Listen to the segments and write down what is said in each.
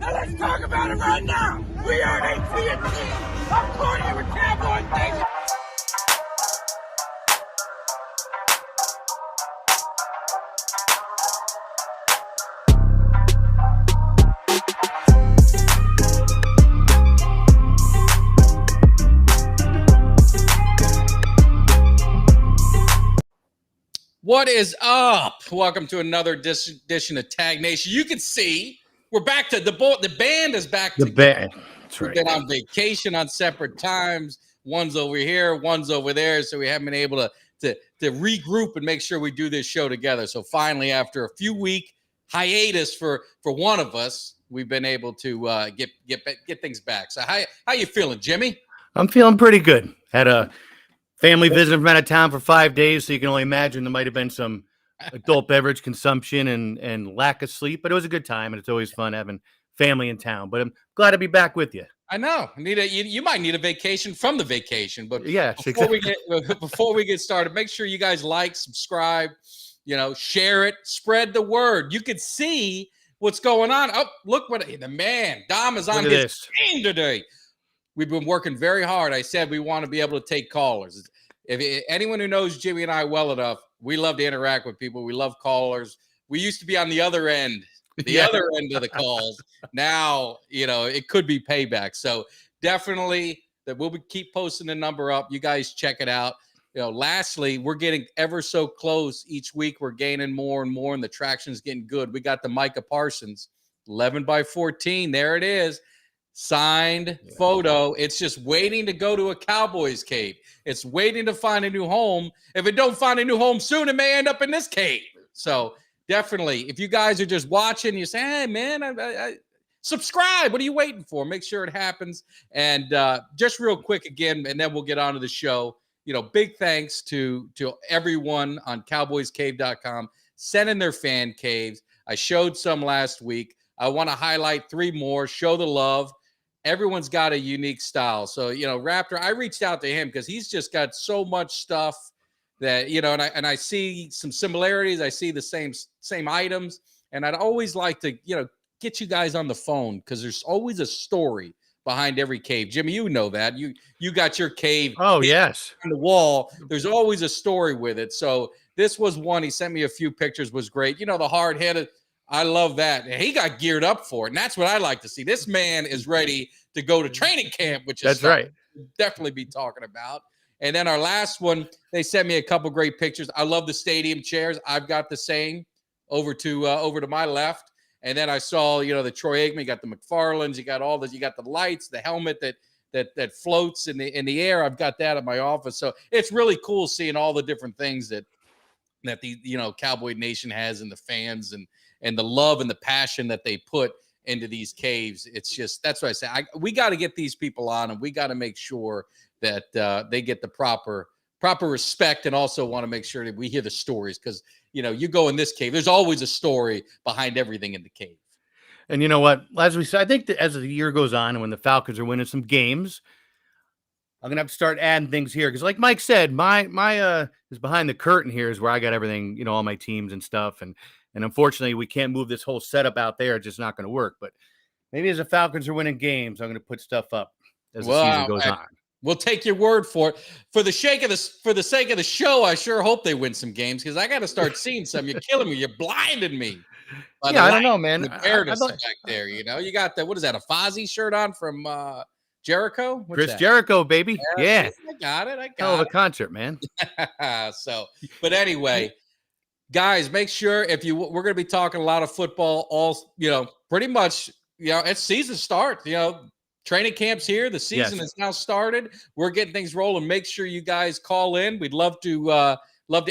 Now let's talk about it right now. We are AT&T. I'm Courtney with Cowboys Nation. What is up? Welcome to another edition of Tag Nation. You can see we're back to the band is back the together. band. That's right. We've been on vacation on separate times. One's over here, one's over there. So we haven't been able to regroup and make sure we do this show together. So finally, after a few week hiatus for one of us, we've been able to get things back. So how you feeling, Jimmy? I'm feeling pretty good. Had a family visit from out of town for 5 days, so you can only imagine there might have been some adult beverage consumption and lack of sleep, but it was a good time, and it's always fun having family in town. But I'm glad to be back with you. I know. You might need a vacation from the vacation, but yeah, before we get started, make sure you guys like, subscribe, share it, spread the word. You could see what's going on. Oh, look what the man Dom is on his team today. We've been working very hard. I said we want to be able to take callers. If anyone who knows Jimmy and I well enough, we love to interact with people. We love callers. We used to be on the other end, other end of the calls. Now, it could be payback. So definitely that we'll keep posting the number up. You guys check it out. Lastly, we're getting ever so close each week. We're gaining more and more, and the traction's getting good. We got the Micah Parsons 11x14. There it is. Signed photo. It's just waiting to go to a Cowboys cave. It's waiting to find a new home. If it don't find a new home soon, it may end up in this cave. So definitely, if you guys are just watching, you say, hey, man, I subscribe. What are you waiting for? Make sure it happens. And just real quick again, and then we'll get on to the show. Big thanks to everyone on cowboyscave.com sending their fan caves. I showed some last week. I want to highlight 3 more, show the love. Everyone's got a unique style. So, Raptor, I reached out to him because he's just got so much stuff that, and I see some similarities. I see the same items. And I'd always like to, get you guys on the phone because there's always a story behind every cave. Jimmy, you know that. You got your cave. Oh, yes. On the wall. There's always a story with it. So this was one. He sent me a few pictures, was great. The hard-headed. I love that. He got geared up for it, and that's what I like to see. This man is ready to go to training camp, which is that's right. We'll definitely be talking about. And then our last one, they sent me a couple great pictures. I love the stadium chairs. I've got the same over to my left. And then I saw, the Troy Aikman. You got the McFarlands. You got all the. You got the lights, the helmet that floats in the air. I've got that at my office. So it's really cool seeing all the different things that the Cowboy Nation has, and the fans and the love and the passion that they put into these caves. It's just, that's what I say. We got to get these people on, and we got to make sure that they get the proper respect, and also want to make sure that we hear the stories. Because, you go in this cave, there's always a story behind everything in the cave. And you know what? As we said, I think that as the year goes on and when the Falcons are winning some games, I'm going to have to start adding things here. Because like Mike said, my is behind the curtain here is where I got everything, all my teams and stuff. And unfortunately, we can't move this whole setup out there. It's just not going to work. But maybe as the Falcons are winning games, I'm going to put stuff up as the season goes on. We'll take your word for it. For the sake of the show, I sure hope they win some games, because I got to start seeing some. You're killing me. You're blinding me. I don't know, man. The fairness back there, you got what is that? A Fozzy shirt on from Jericho? What's Chris that? Jericho, baby. Yeah. I got it. Hell of a concert, man. But anyway, guys, make sure we're going to be talking a lot of football all, pretty much, it's season start, training camp's here. The season has now started. We're getting things rolling. Make sure you guys call in. We'd love to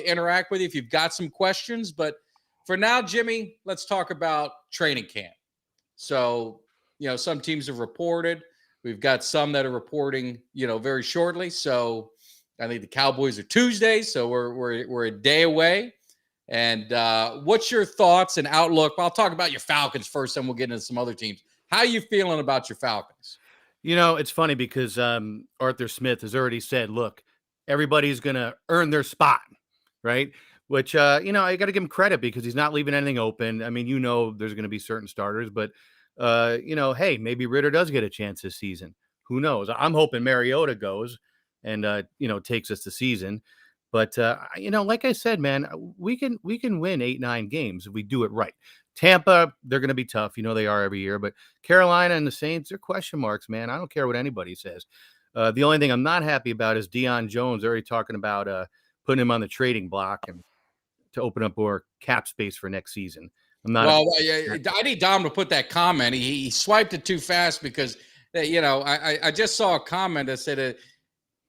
interact with you if you've got some questions. But for now, Jimmy, let's talk about training camp. So, some teams have reported. We've got some that are reporting, very shortly. So I think the Cowboys are Tuesday. So we're a day away. And what's your thoughts and outlook? I'll talk about your Falcons first, and we'll get into some other teams. How are you feeling about your Falcons? It's funny because Arthur Smith has already said, look, everybody's going to earn their spot, right? Which, I got to give him credit because he's not leaving anything open. I mean, there's going to be certain starters, but hey, maybe Ritter does get a chance this season. Who knows? I'm hoping Mariota goes and takes us the season. But like I said, man, we can win 8-9 games if we do it right. Tampa, they're going to be tough. They are every year. But Carolina and the Saints, they're question marks, man. I don't care what anybody says. The only thing I'm not happy about is Deion Jones already talking about putting him on the trading block and to open up more cap space for next season. I'm not. Well, I need Dom to put that comment. He swiped it too fast because, I just saw a comment that said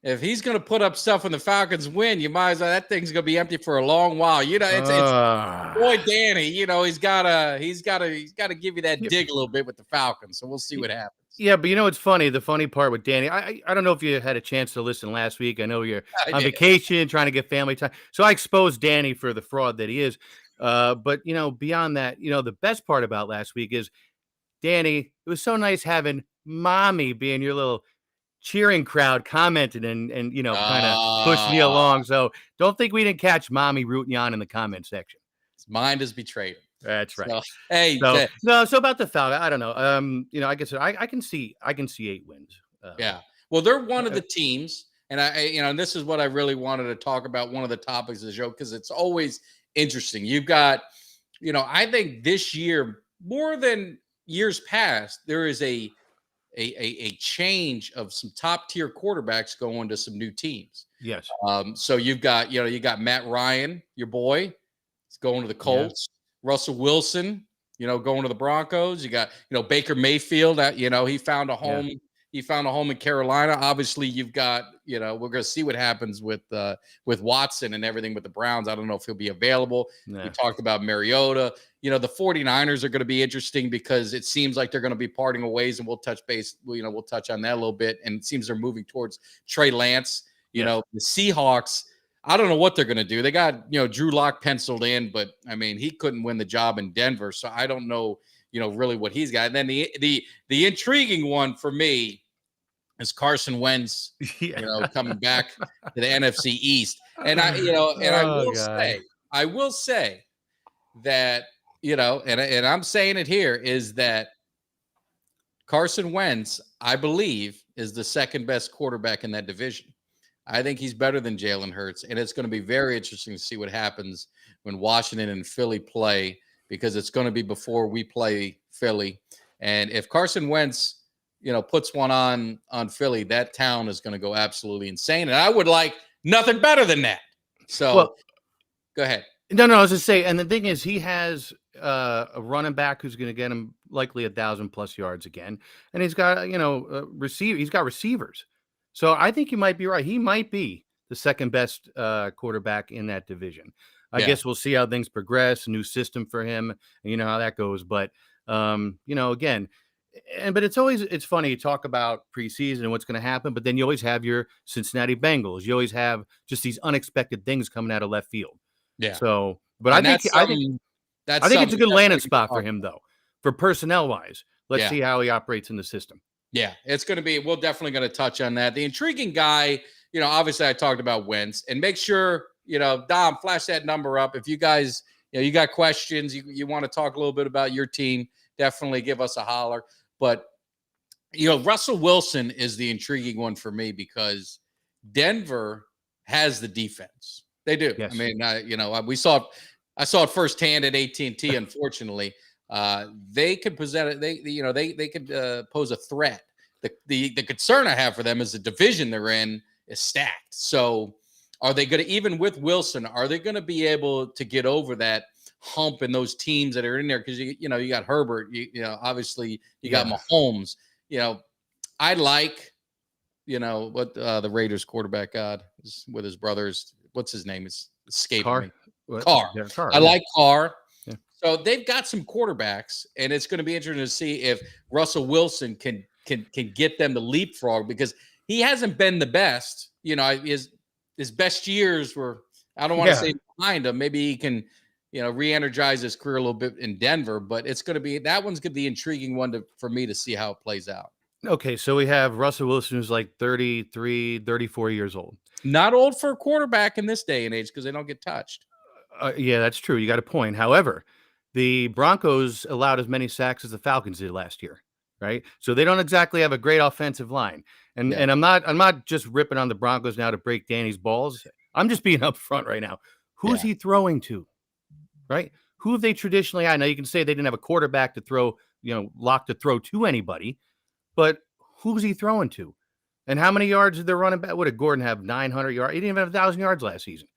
if he's going to put up stuff when the Falcons win, you might as well, that thing's going to be empty for a long while. It's boy Danny. He's got to give you that dig a little bit with the Falcons. So we'll see what happens. Yeah, but it's funny. The funny part with Danny, I don't know if you had a chance to listen last week. I know you're on vacation, trying to get family time. So I exposed Danny for the fraud that he is. But beyond that, the best part about last week is Danny. It was so nice having mommy being your little cheering crowd, commenting and kind of pushing you along. So don't think we didn't catch mommy rooting you on in the comment section. His mind is betrayed. That's right. So, hey, so about the Falcons, I don't know. I guess I can see 8 wins. Yeah. Well, they're one of the teams, and and this is what I really wanted to talk about. One of the topics of the show, because it's always interesting. You've got, I think this year more than years past, there is a change of some top tier quarterbacks going to some new teams. Yes. So you've got, you got Matt Ryan, your boy, he's going to the Colts. Yeah. Russell Wilson, going to the Broncos. You got, Baker Mayfield. He found a home. Yeah. He found a home in Carolina. Obviously, you've got, we're going to see what happens with Watson and everything with the Browns. I don't know if he'll be available. Nah. We talked about Mariota. The 49ers are going to be interesting because it seems like they're going to be parting ways, and we'll touch base. We'll touch on that a little bit. And it seems they're moving towards Trey Lance. The Seahawks, I don't know what they're going to do. They got, Drew Lock penciled in, but I mean, he couldn't win the job in Denver. So I don't know, really what he's got. And then the intriguing one for me is Carson Wentz, coming back to the NFC East. And I will say that, and I'm saying it here, is that Carson Wentz, I believe, is the second best quarterback in that division. I think he's better than Jalen Hurts, and it's going to be very interesting to see what happens when Washington and Philly play, because it's going to be before we play Philly. And if Carson Wentz, puts one on Philly, that town is going to go absolutely insane. And I would like nothing better than that. So go ahead. No, I was just saying, and the thing is, he has a running back who's going to get him likely 1,000+ yards again, and he's got he's got receivers. So I think you might be right. He might be the second best quarterback in that division. I guess we'll see how things progress. New system for him, and how that goes. But again, but it's funny, you talk about preseason and what's going to happen, but then you always have your Cincinnati Bengals. You always have just these unexpected things coming out of left field. Yeah. So, but I think it's a good landing spot for him, though, for personnel wise. Let's see how he operates in the system. Yeah, it's going to be, we're definitely going to touch on that. The intriguing guy, obviously I talked about Wentz, and make sure, Dom, flash that number up. If you guys, you got questions, you want to talk a little bit about your team, definitely give us a holler. But, Russell Wilson is the intriguing one for me because Denver has the defense. They do. Yes. I mean, I saw it firsthand at AT&T, unfortunately. They could present it. They could pose a threat. The concern I have for them is the division they're in is stacked. So are they going to, even with Wilson, are they going to be able to get over that hump in those teams that are in there? Because you got Herbert, obviously you got Mahomes. I like, what the Raiders quarterback got with his brothers. What's his name? Is escaping me. Carr. Yeah, Carr. I like Carr. Yeah. So they've got some quarterbacks, and it's going to be interesting to see if Russell Wilson can get them to leapfrog, because he hasn't been the best. His best years were, I don't want to say behind him. Maybe he can, re-energize his career a little bit in Denver, but it's going to be, that one's going to be an intriguing one for me to see how it plays out. Okay, so we have Russell Wilson, who's like 33, 34 years old. Not old for a quarterback in this day and age because they don't get touched. Yeah, that's true. You got a point. However, the Broncos allowed as many sacks as the Falcons did last year, right? So they don't exactly have a great offensive line. And Yeah. and I'm not just ripping on the Broncos now to break Danny's balls. I'm just being upfront right now. Who's Yeah. he throwing to? Right? Who have they traditionally had? Now you can say they didn't have a quarterback to throw, lock to throw to anybody, but who's he throwing to? And how many yards did their running back? What did Gordon have? 900 yards. He didn't even have 1,000 yards last season.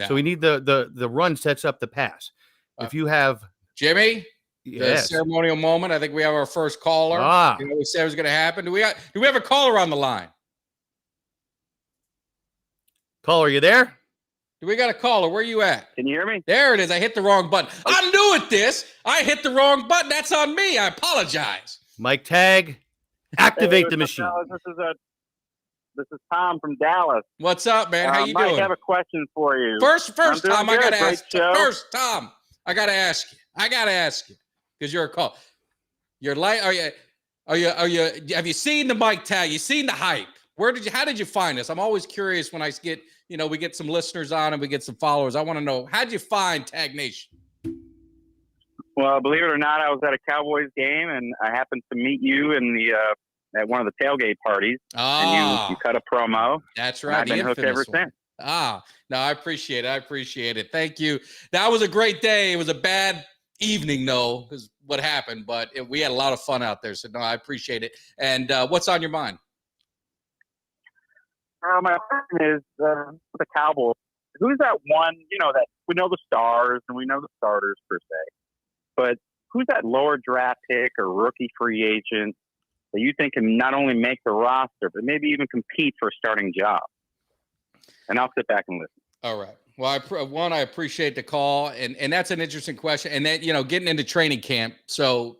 So we No. need the run sets up the pass. If you have Jimmy, the yes, ceremonial moment. I think we have our first caller. We said it was going to happen. Do we have a caller on the line? caller, you there? Do we got a caller? Where are you at? Can you hear me? There it is. I hit the wrong button. I'm new at this. I hit the wrong button. That's on me. I apologize. Mike Tag, activate Hey, the machine. This is Tom from Dallas. What's up, man? How you Mike, doing? I have a question for you. First, I'm doing Tom, I good. gotta Great ask. show. First, Tom, I gotta ask you because you're a call. You're like, are you? Have you seen the Mike Tag? You seen the hype? How did you find us? I'm always curious when I get, we get some listeners on and we get some followers. I want to know, how'd you find Tag Nation? Well, believe it or not, I was at a Cowboys game and I happened to meet you in at one of the tailgate parties. And you cut a promo. That's right. I've been hooked ever since. No, I appreciate it. Thank you. That was a great day. It was a bad evening, though, because what happened, but we had a lot of fun out there. So, no, I appreciate it. And what's on your mind? My question is the Cowboys. Who's that one, that we know the stars and we know the starters per se, but who's that lower draft pick or rookie free agent that you think can not only make the roster, but maybe even compete for a starting job? And I'll sit back and listen. All right. Well, I appreciate the call, and that's an interesting question. And then, getting into training camp. So,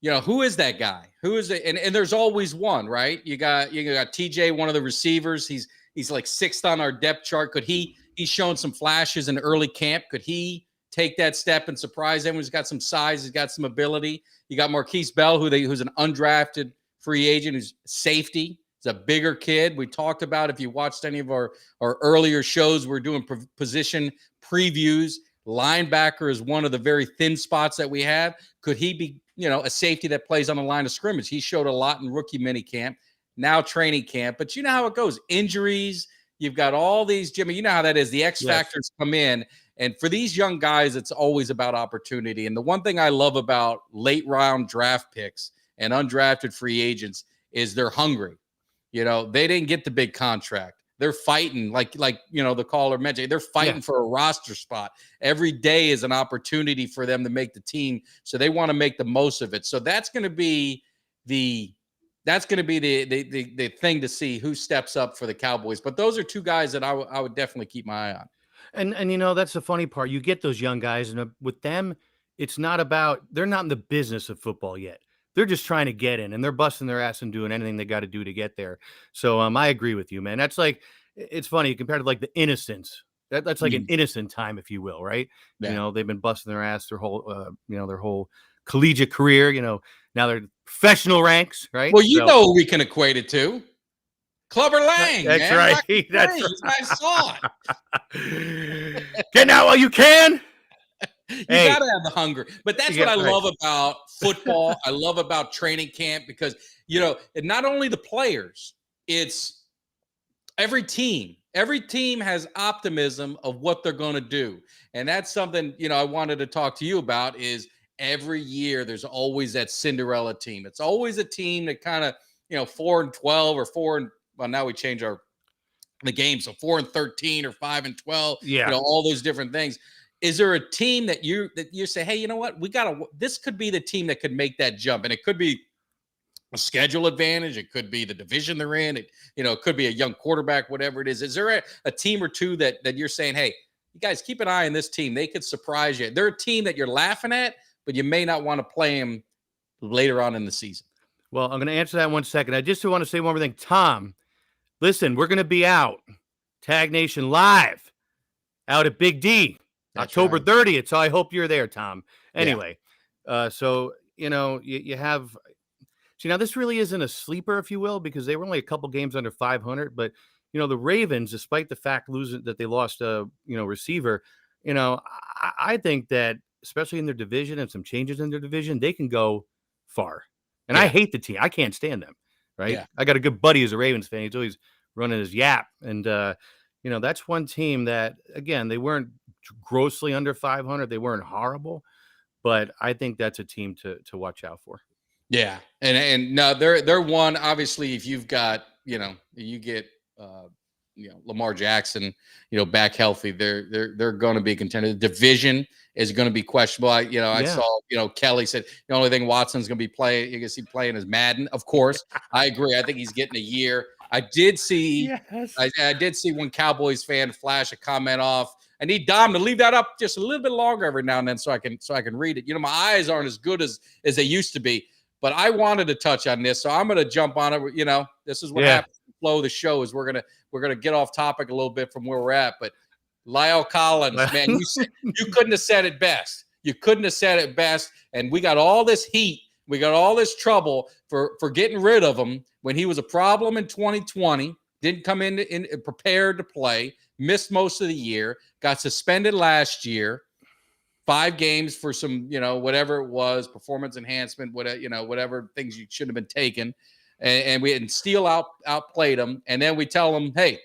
who is that guy? Who is it? And there's always one, right? You got TJ, one of the receivers. He's like sixth on our depth chart. He's shown some flashes in early camp. Could he take that step and surprise everyone? He's got some size. He's got some ability. You got Marquise Bell, who's an undrafted free agent, who's safety. He's a bigger kid. We talked about, if you watched any of our earlier shows, we're doing position previews. Linebacker is one of the very thin spots that we have. Could he be, a safety that plays on the line of scrimmage? He showed a lot in rookie mini camp, now training camp. But you know how it goes. Injuries. You've got all these, Jimmy, you know how that is. The X factors come in. And for these young guys, it's always about opportunity. And the one thing I love about late round draft picks and undrafted free agents is they're hungry. They didn't get the big contract. They're fighting, like the caller mentioned. They're fighting for a roster spot. Every day is an opportunity for them to make the team, so they want to make the most of it. So that's going to be the thing to see who steps up for the Cowboys. But those are two guys that I would definitely keep my eye on. And that's the funny part. You get those young guys, and with them, it's not about, they're not in the business of football yet. They're just trying to get in, and they're busting their ass and doing anything they got to do to get there. So I agree with you, man. That's like, it's funny compared to like the innocence. That's like an innocent time, if you will, right? Yeah. They've been busting their ass their whole collegiate career. Now they're professional ranks, right? Well, who we can equate it to. Clubber Lang. That's man. right. That's right. I saw it. Get out while you can. You got to have the hunger. But that's what I love about football. I love about training camp because, not only the players, it's every team. Every team has optimism of what they're going to do. And that's something, I wanted to talk to you about is every year there's always that Cinderella team. It's always a team that kind of, 4-12 or now we change the game. So 4-13 or 5-12, all those different things. Is there a team that you say, hey, you know what? This could be the team that could make that jump. And it could be a schedule advantage. It could be the division they're in. It could be a young quarterback, whatever it is. Is there a team or two that you're saying, hey, you guys keep an eye on this team. They could surprise you. They're a team that you're laughing at, but you may not want to play them later on in the season. Well, I'm going to answer that in 1 second. I just want to say one more thing. Tom, listen, we're going to be out. Tag Nation live out at Big D. That's October 30th. So I hope you're there, Tom. Anyway, so, you have, now this really isn't a sleeper, if you will, because they were only a couple games under 500. But, the Ravens, despite the fact that they lost a, receiver, I think that especially in their division and some changes in their division, they can go far. And Yeah. I hate the team. I can't stand them. Right. Yeah. I got a good buddy who's a Ravens fan. He's always running his yap. And, that's one team that, again, they weren't grossly under 500. They weren't horrible, but I think that's a team to watch out for. Yeah. And no, they're one, obviously, if you've got, you get, Lamar Jackson, back healthy, they're going to be contenders. The division is going to be questionable. I saw, Kelly said the only thing Watson's going to be playing, you can see playing is Madden. Of course, I agree. I think he's getting a year. I did see, I did see one Cowboys fan flash a comment off. I need Dom to leave that up just a little bit longer every now and then so I can read it. My eyes aren't as good as they used to be, but I wanted to touch on this, so I'm going to jump on it. This is what happens. Flow of the show is we're gonna get off topic a little bit from where we're at, but Lyle Collins, man, you couldn't have said it best. You couldn't have said it best, and we got all this heat, we got all this trouble for getting rid of him when he was a problem in 2020. Didn't come in prepared to play, missed most of the year, got suspended last year, 5 games for some whatever it was, performance enhancement, whatever things you shouldn't have been taken. And we Steele outplayed him, and then we tell him, hey,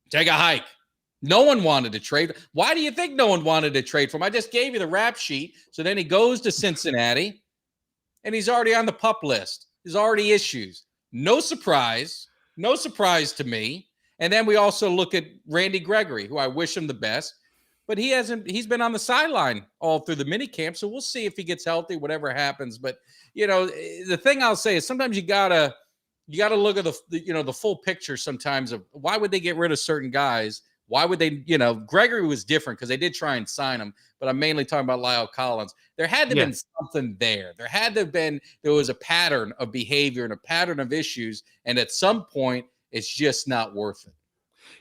take a hike. No one wanted to trade. Why do you think no one wanted to trade for him? I just gave you the rap sheet. So then he goes to Cincinnati, and he's already on the PUP list. There's already issues. No surprise to me. And then we also look at Randy Gregory, who I wish him the best, but he's been on the sideline all through the mini camp. So we'll see if he gets healthy, whatever happens. But the thing I'll say is sometimes you gotta look at the full picture sometimes of why would they get rid of certain guys? Why would they, Gregory was different because they did try and sign him, but I'm mainly talking about Lyle Collins. There had to have been something there. There was a pattern of behavior and a pattern of issues. And at some point it's just not worth it.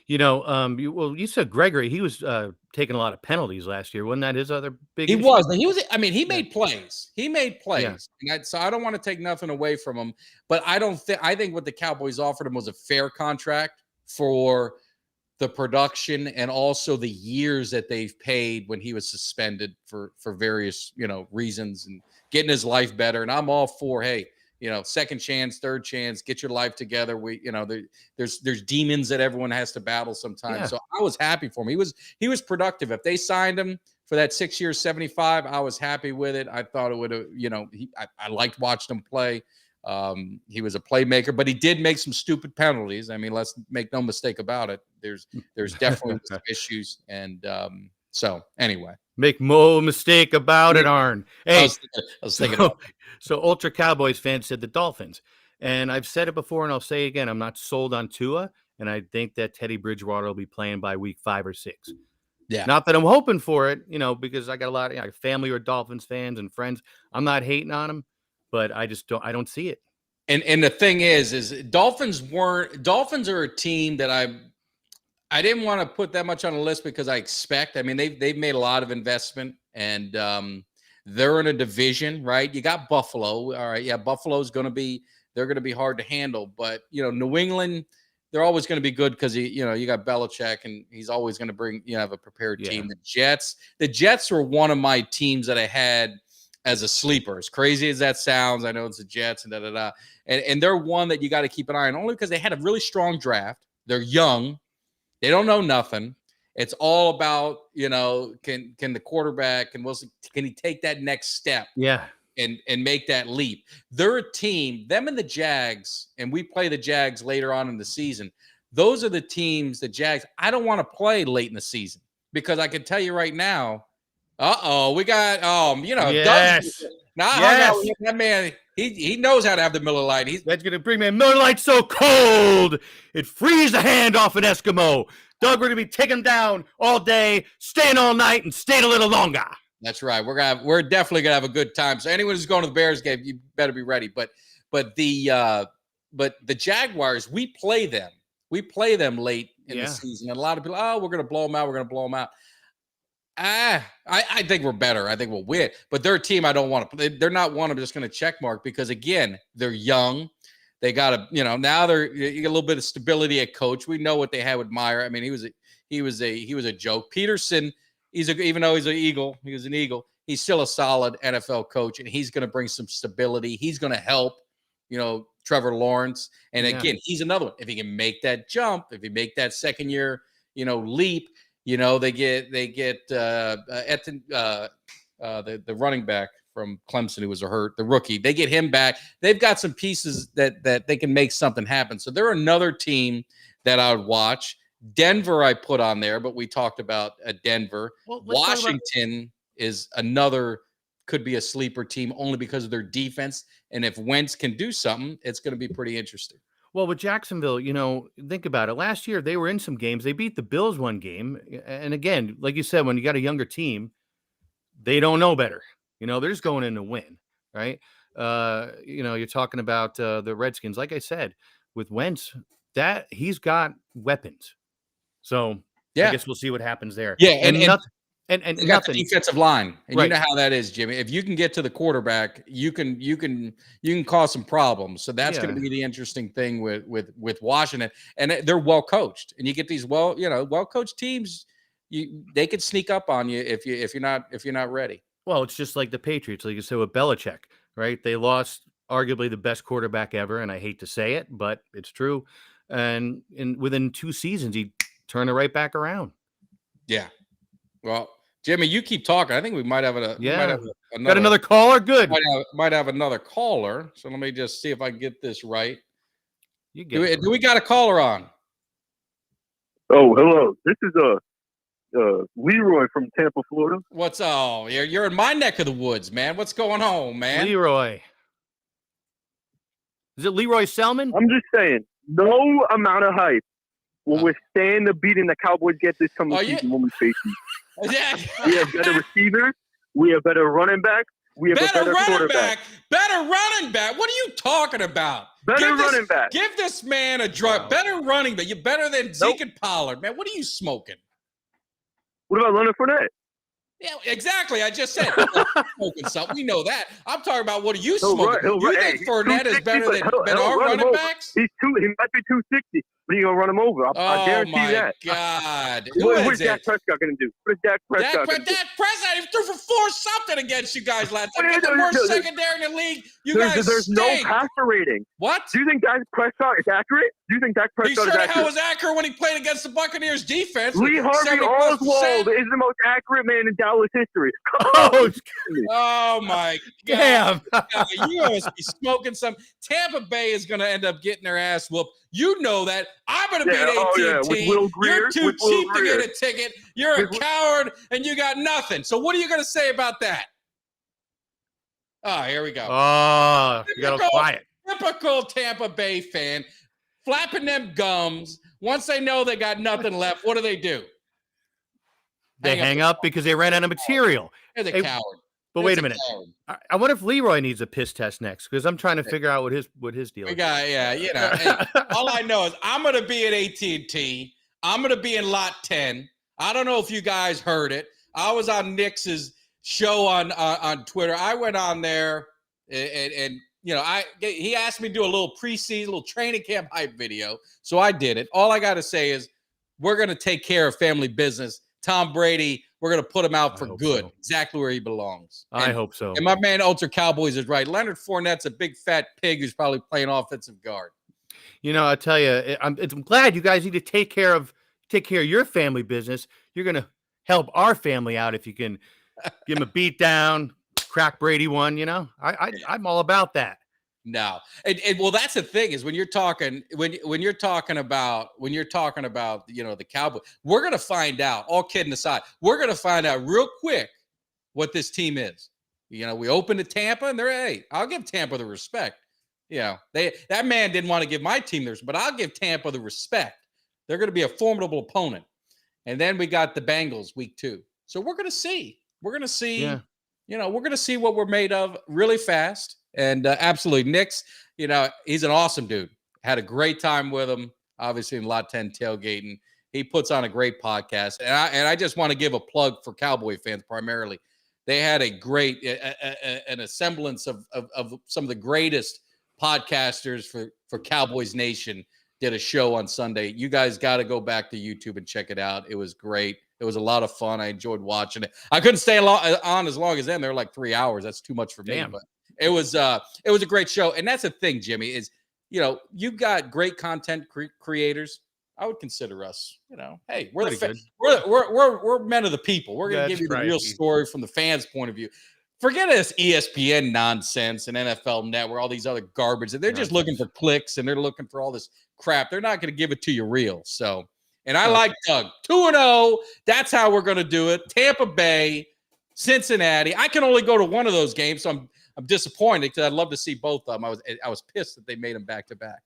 You said Gregory, he was taking a lot of penalties last year. Wasn't that his other big issue? He made plays. He made plays. Yeah. So I don't want to take nothing away from him, but I think what the Cowboys offered him was a fair contract for the production and also the years that they've paid when he was suspended for various, reasons and getting his life better. And I'm all for, hey, second chance, third chance, get your life together. There's demons that everyone has to battle sometimes. Yeah. So I was happy for him. He was productive. If they signed him for that 6 years, 75, I was happy with it. I thought it would have, I liked watching him play. He was a playmaker, but he did make some stupid penalties. I mean, let's make no mistake about it. There's definitely some issues. And so anyway. Make no mistake about it, Arn. Hey, I was thinking so Ultra Cowboys fans said the Dolphins. And I've said it before and I'll say it again, I'm not sold on Tua. And I think that Teddy Bridgewater will be playing by week 5 or 6. Yeah. Not that I'm hoping for it, because I got a lot of family who are Dolphins fans and friends. I'm not hating on them, but I don't see it. And the thing is Dolphins are a team that I didn't want to put that much on the list because they've made a lot of investment and they're in a division, right? You got Buffalo. All right. Yeah. Buffalo's they're going to be hard to handle, but New England, they're always going to be good because you got Belichick and he's always going to have a prepared team. The Jets were one of my teams that I had as a sleeper. As crazy as that sounds, I know it's the Jets and and they're one that you got to keep an eye on only because they had a really strong draft. They're young. They don't know nothing. It's all about, can the quarterback can he take that next step? Yeah. And make that leap. They're a team, them and the Jags, and we play the Jags later on in the season. Those are the teams, the Jags, I don't want to play late in the season because I can tell you right now, we got, yes. That man, he knows how to have the Miller Lite. That's going to bring me a Miller Lite so cold, it frees the hand off an Eskimo. Doug, we're going to be taking down all day, staying all night, and staying a little longer. That's right. We're definitely gonna have a good time. So anyone who's going to the Bears game, you better be ready. But the Jaguars, we play them late in the season. And a lot of people, we're gonna blow them out. We're gonna blow them out. I think we're better. I think we'll win. But they're a team I don't want to play. They're not one I'm just gonna check mark because again, they're young. They got now you get a little bit of stability at coach. We know what they had with Meyer. I mean, he was a joke. Peterson. Even though he's an Eagle, he was an Eagle. he's still a solid NFL coach, and he's going to bring some stability. He's going to help, Trevor Lawrence. And again, he's another one. If he can make that jump, if he make that second year, leap, they get the running back from Clemson who was hurt, the rookie. They get him back. They've got some pieces that they can make something happen. So they're another team that I would watch. Denver I put on there, but we talked about Denver. Well, Washington is another, could be a sleeper team only because of their defense. And if Wentz can do something, it's going to be pretty interesting. Well, with Jacksonville, think about it. Last year, they were in some games. They beat the Bills one game. And again, like you said, when you got a younger team, they don't know better. They're just going in to win, right? You're talking about the Redskins. Like I said, with Wentz, that he's got weapons. So I guess we'll see what happens there. Yeah, and nothing. And nothing. The defensive line, and right. You know how that is, Jimmy. If you can get to the quarterback, you can cause some problems. So that's going to be the interesting thing with Washington, and they're well coached. And you get these well coached teams, they could sneak up on you if you're not ready. Well, it's just like the Patriots, like you said with Belichick, right? They lost arguably the best quarterback ever, and I hate to say it, but it's true. And within 2 seasons, he turned it right back around. Yeah. Well, Jimmy, you keep talking. I think we might have another caller. Good. Might have another caller. So let me just see if I can get this right. Do we got a caller on? Oh, hello. This is Leroy from Tampa, Florida. You're in my neck of the woods, man. What's going on, man? Leroy. Is it Leroy Selman? I'm just saying, no amount of hype will withstand the beating the Cowboys get this coming season when we face them. Yeah. We have better receivers. We have better running backs. We have a better quarterback. Better running back. What are you talking about? Running back. Give this man a drug. Wow. Better running back. You're better than Zeke and Pollard, man. What are you smoking? What about Leonard Fournette? Yeah, exactly. I just said smoking something. We know that. I'm talking about what are you smoking? You think Fournette is better than our running backs? He might be 260, but he's gonna run him over. I guarantee that. Oh my God! What is Dak Prescott gonna do? What is Dak Prescott gonna do? Dak Prescott, he threw for 4-something against you guys last time. The worst secondary in the league. There's no passer rating. What? Do you think Dak Prescott is accurate? Do you think Dak Prescott is accurate? He sure was accurate when he played against the Buccaneers defense. Lee Harvey Oswald is the most accurate man in Dallas history. Oh my God! Damn! You must be smoking some. Tampa Bay is going to end up getting their ass whooped. You know that. I'm going to be at AT&T. You're too cheap to get a ticket. You're a coward, and you got nothing. So what are you going to say about that? Oh, here we go. Oh, you got to quiet. Typical Tampa Bay fan, flapping them gums. Once they know they got nothing left, what do? They hang up because they ran out of material. They're the coward. But wait a minute. I wonder if Leroy needs a piss test next, because I'm trying to figure out what his deal is. Hey, all I know is I'm going to be at AT&T. I'm going to be in Lot 10. I don't know if you guys heard it. I was on Nick's show on Twitter. I went on there and he asked me to do a little preseason, little training camp hype video. So I did it. All I got to say is we're going to take care of family business. Tom Brady, we're going to put him out for good, exactly where he belongs. I hope so. And my man, Ultra Cowboys, is right. Leonard Fournette's a big fat pig who's probably playing offensive guard. I tell you, I'm glad you guys need to take care of your family business. You're going to help our family out if you can give him a beat down, crack Brady one. I'm all about that. No, and well, that's the thing is when you're talking about the Cowboys, we're gonna find out. All kidding aside, we're gonna find out real quick what this team is. We opened to Tampa, and I'll give Tampa the respect. That man didn't want to give my team theirs, but I'll give Tampa the respect. They're gonna be a formidable opponent, and then we got the Bengals week 2. So we're gonna see. We're gonna see. Yeah. We're gonna see what we're made of really fast. And absolutely, Nick's, he's an awesome dude. Had a great time with him, obviously in Lot 10 tailgating. He puts on a great podcast. And I just want to give a plug for Cowboy fans primarily. They had a great, an semblance of some of the greatest podcasters for Cowboys Nation did a show on Sunday. You guys got to go back to YouTube and check it out. It was great. It was a lot of fun. I enjoyed watching it. I couldn't stay on as long as them. They were like 3 hours. That's too much for me. But it was a great show. And that's the thing, Jimmy, is, you've got great content creators. I would consider us, hey, we're we're men of the people. We're going to give you the real story from the fans' point of view. Forget this ESPN nonsense and NFL Network, all these other garbage. They're just looking for clicks and they're looking for all this crap. They're not going to give it to you real. So, and I like Doug 2-0. That's how we're going to do it. Tampa Bay, Cincinnati. I can only go to one of those games, so I'm disappointed because I'd love to see both of them. I was pissed that they made them back to back.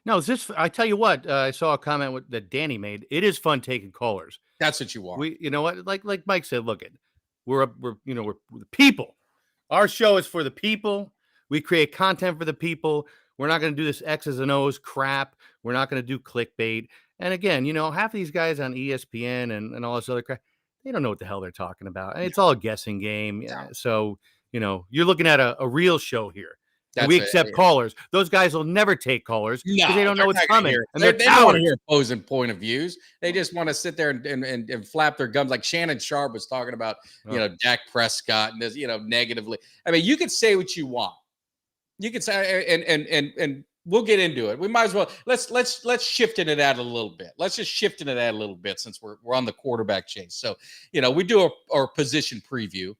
No, I tell you what, I saw a comment that Danny made. It is fun taking callers. That's what you want. You know what? Like Mike said, look, we're the people. Our show is for the people. We create content for the people. We're not going to do this X's and O's crap. We're not going to do clickbait. And again, half of these guys on ESPN and all this other crap, they don't know what the hell they're talking about. It's all a guessing game. Yeah. So, you're looking at a real show here. We accept callers. Those guys will never take callers because they don't know what's coming. And they don't want to hear opposing point of views. They just want to sit there and flap their gums. Like Shannon Sharp was talking about, Dak Prescott and this, negatively. I mean, you could say what you want. You could say, and we'll get into it. We might as well let's shift into that a little bit. Let's just shift into that a little bit since we're on the quarterback chase. So, we do our position preview.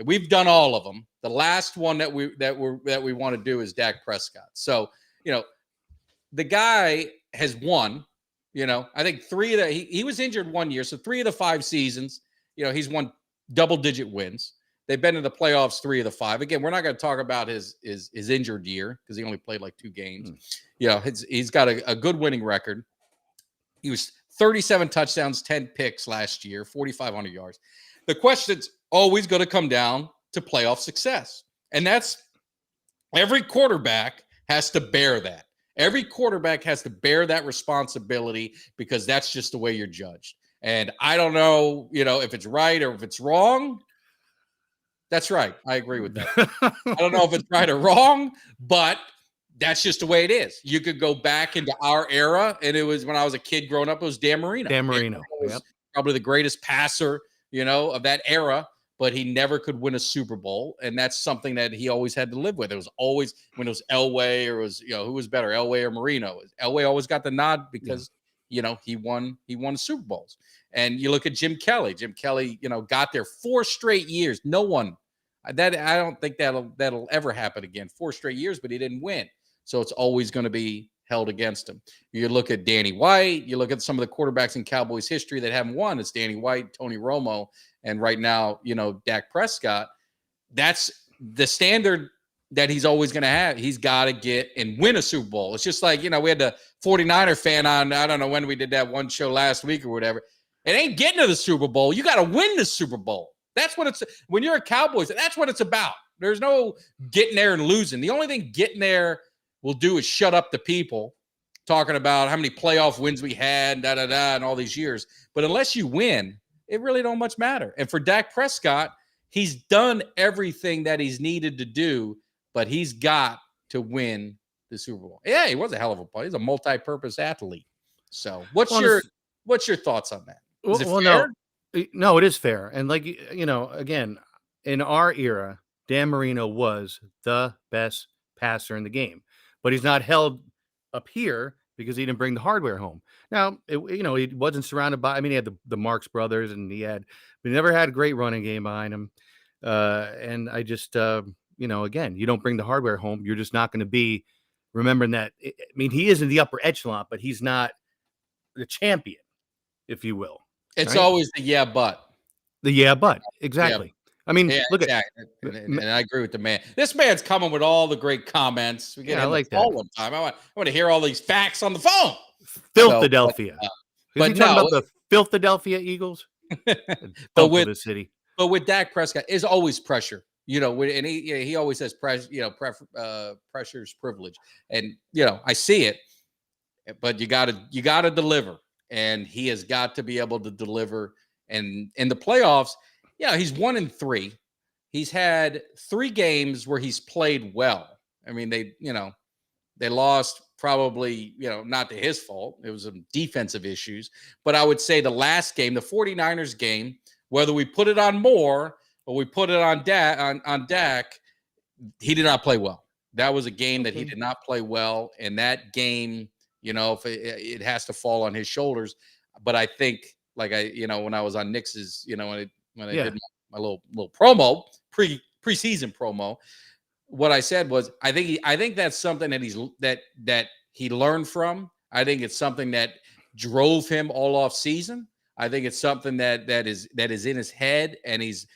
We've done all of them. The last one that we want to do is Dak Prescott. So, the guy has won, I think 3 of the he was injured 1 year. So 3 of the 5 seasons, he's won double-digit wins. They've been in the playoffs 3 of the 5. Again, we're not going to talk about his injured year because he only played like 2 games. He's got a good winning record. He was 37 touchdowns, 10 picks last year, 4,500 yards. The question's always going to come down to playoff success. And that's every quarterback has to bear that. Every quarterback has to bear that responsibility because that's just the way you're judged. And I don't know, if it's right or if it's wrong. That's right. I agree with that. I don't know if it's right or wrong, but that's just the way it is. You could go back into our era, and it was when I was a kid growing up, it was Dan Marino. Dan Marino. Was probably the greatest passer, of that era, but he never could win a Super Bowl. And that's something that he always had to live with. It was always when it was Elway or was, who was better, Elway or Marino? Elway always got the nod because, he won Super Bowls. And you look at Jim Kelly. Jim Kelly, got there 4 straight years. No one I don't think that'll ever happen again. 4 straight years, but he didn't win. So it's always going to be held against him. You look at Danny White, you look at some of the quarterbacks in Cowboys history that haven't won. It's Danny White, Tony Romo, and right now, Dak Prescott. That's the standard that he's always going to have. He's got to get and win a Super Bowl. It's just like, we had the 49er fan on, I don't know when we did that one show last week or whatever. It ain't getting to the Super Bowl. You got to win the Super Bowl. That's what it's – when you're a Cowboys, that's what it's about. There's no getting there and losing. The only thing getting there will do is shut up the people talking about how many playoff wins we had, and all these years. But unless you win, it really don't much matter. And for Dak Prescott, he's done everything that he's needed to do, but he's got to win the Super Bowl. Yeah, he was a hell of a player. He's a multi-purpose athlete. So what's your thoughts on that? Is it fair? No, it is fair. And again, in our era, Dan Marino was the best passer in the game, but he's not held up here because he didn't bring the hardware home. Now, he wasn't surrounded by, he had the Marx brothers and he never had a great running game behind him. And I just, again, you don't bring the hardware home. You're just not going to be remembering that. He is in the upper echelon, but he's not the champion, if you will. It's always the yeah, but. The yeah, but. Exactly. Yeah. Look exactly. And I agree with the man. This man's coming with all the great comments. We get I like that. All the time. I want to hear all these facts on the phone. Philadelphia. Is he talking about the Philadelphia Eagles? But with city. But with Dak Prescott, is always pressure. And he always says pressure. Pressure is privilege. And I see it. But you gotta deliver. And he has got to be able to deliver. And in the playoffs, he's 1-3. He's had 3 games where he's played well. They lost probably, not to his fault. It was some defensive issues. But I would say the last game, the 49ers game, whether we put it on Moore or we put it on Dak, he did not play well. That was a game that he did not play well. And that game, if it has to fall on his shoulders. But I think, when I was on Knicks's, when I did my little promo, preseason promo, what I said was, I think that's something that he learned from. I think it's something that drove him all off season. I think it's something that is in his head, and he's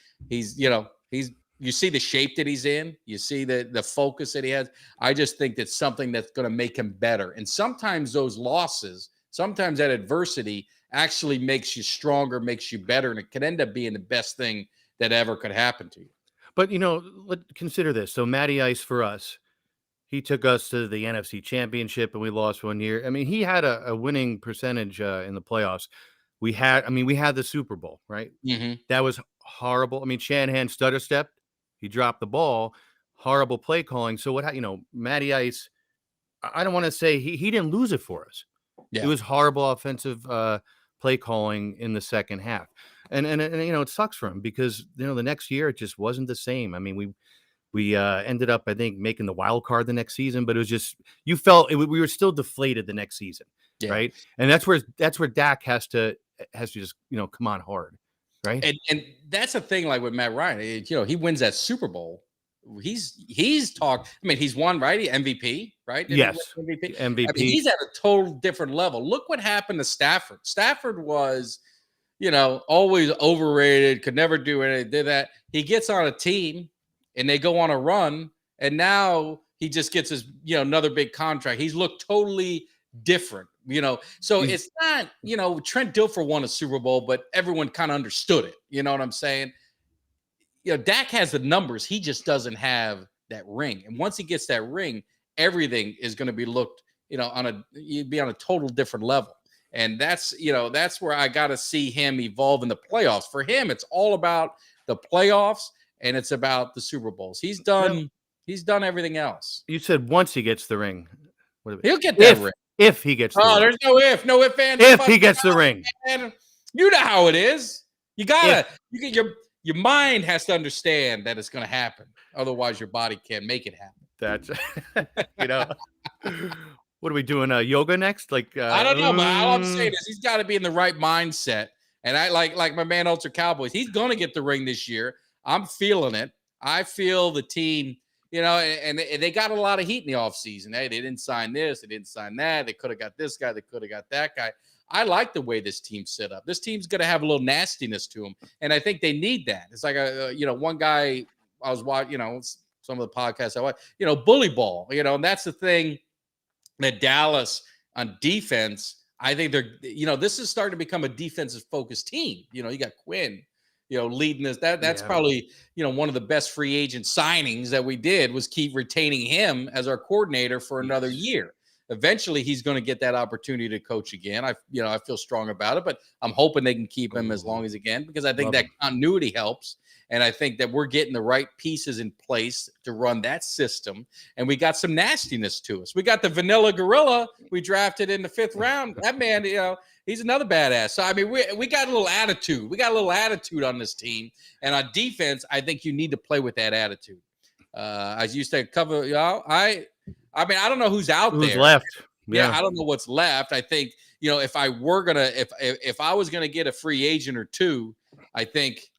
you see the shape that he's in, you see the focus that he has. I just think that's something that's going to make him better. And sometimes those losses, sometimes that adversity actually makes you stronger, makes you better, and it can end up being the best thing that ever could happen to you. But, consider this. So Matty Ice, for us, he took us to the NFC Championship, and we lost one year. I mean, he had a winning percentage in the playoffs. We had the Super Bowl, right? Mm-hmm. That was horrible. I mean, Shanahan stutter stepped. He dropped the ball. Horrible play calling. So Matty Ice, I don't want to say he didn't lose it for us. Yeah. It was horrible offensive play calling in the second half. And it sucks for him because, the next year it just wasn't the same. I mean, we ended up, I think, making the wild card the next season, but it was just, you felt we were still deflated the next season. Yeah. Right. And that's where Dak has to just, come on hard. Right. And that's the thing, like with Matt Ryan, he wins that Super Bowl. He's talked. I mean, he's won, right? MVP, right? Yes. MVP. MVP. I mean, he's at a total different level. Look what happened to Stafford. Stafford was, always overrated, could never do anything, did that. He gets on a team and they go on a run, and now he just gets his, another big contract. He's looked totally different, So it's not, Trent Dilfer won a Super Bowl, but everyone kind of understood it. You know what I'm saying? Dak has the numbers. He just doesn't have that ring. And once he gets that ring, everything is going to be looked, you'd be on a total different level. And that's where I got to see him evolve in the playoffs. For him, it's all about the playoffs, and it's about the Super Bowls. He's done everything else. You said once he gets the ring. He'll get that ring. If he gets the ring. There's no if. No if, and if he gets the ring. Man. You know how it is. You gotta your mind has to understand that it's gonna happen. Otherwise, your body can't make it happen. That's what are we doing? Yoga next? I don't know, but all I'm saying is he's got to be in the right mindset. And I like my man Untitled Cowboys. He's going to get the ring this year. I'm feeling it. I feel the team, and they got a lot of heat in the offseason. Hey, they didn't sign this. They didn't sign that. They could have got this guy. They could have got that guy. I like the way this team's set up. This team's going to have a little nastiness to them. And I think they need that. It's like, one guy I was watching, some of the podcasts I watch, bully ball, and that's the thing that Dallas on defense, I think they're, this is starting to become a defensive focused team. You got Quinn, leading this. That's probably, one of the best free agent signings that we did was keep retaining him as our coordinator for another year. Eventually he's going to get that opportunity to coach again. I feel strong about it, but I'm hoping they can keep him as long as he can, because I think that continuity helps. And I think that we're getting the right pieces in place to run that system. And we got some nastiness to us. We got the vanilla gorilla we drafted in the 5th round. That man, he's another badass. So, I mean, we got a little attitude. We got a little attitude on this team. And on defense, I think you need to play with that attitude. As you said, cover, I mean, I don't know who's out there. Who's left? Yeah, I don't know what's left. I think, if I were gonna, if I was gonna get a free agent or two, I think,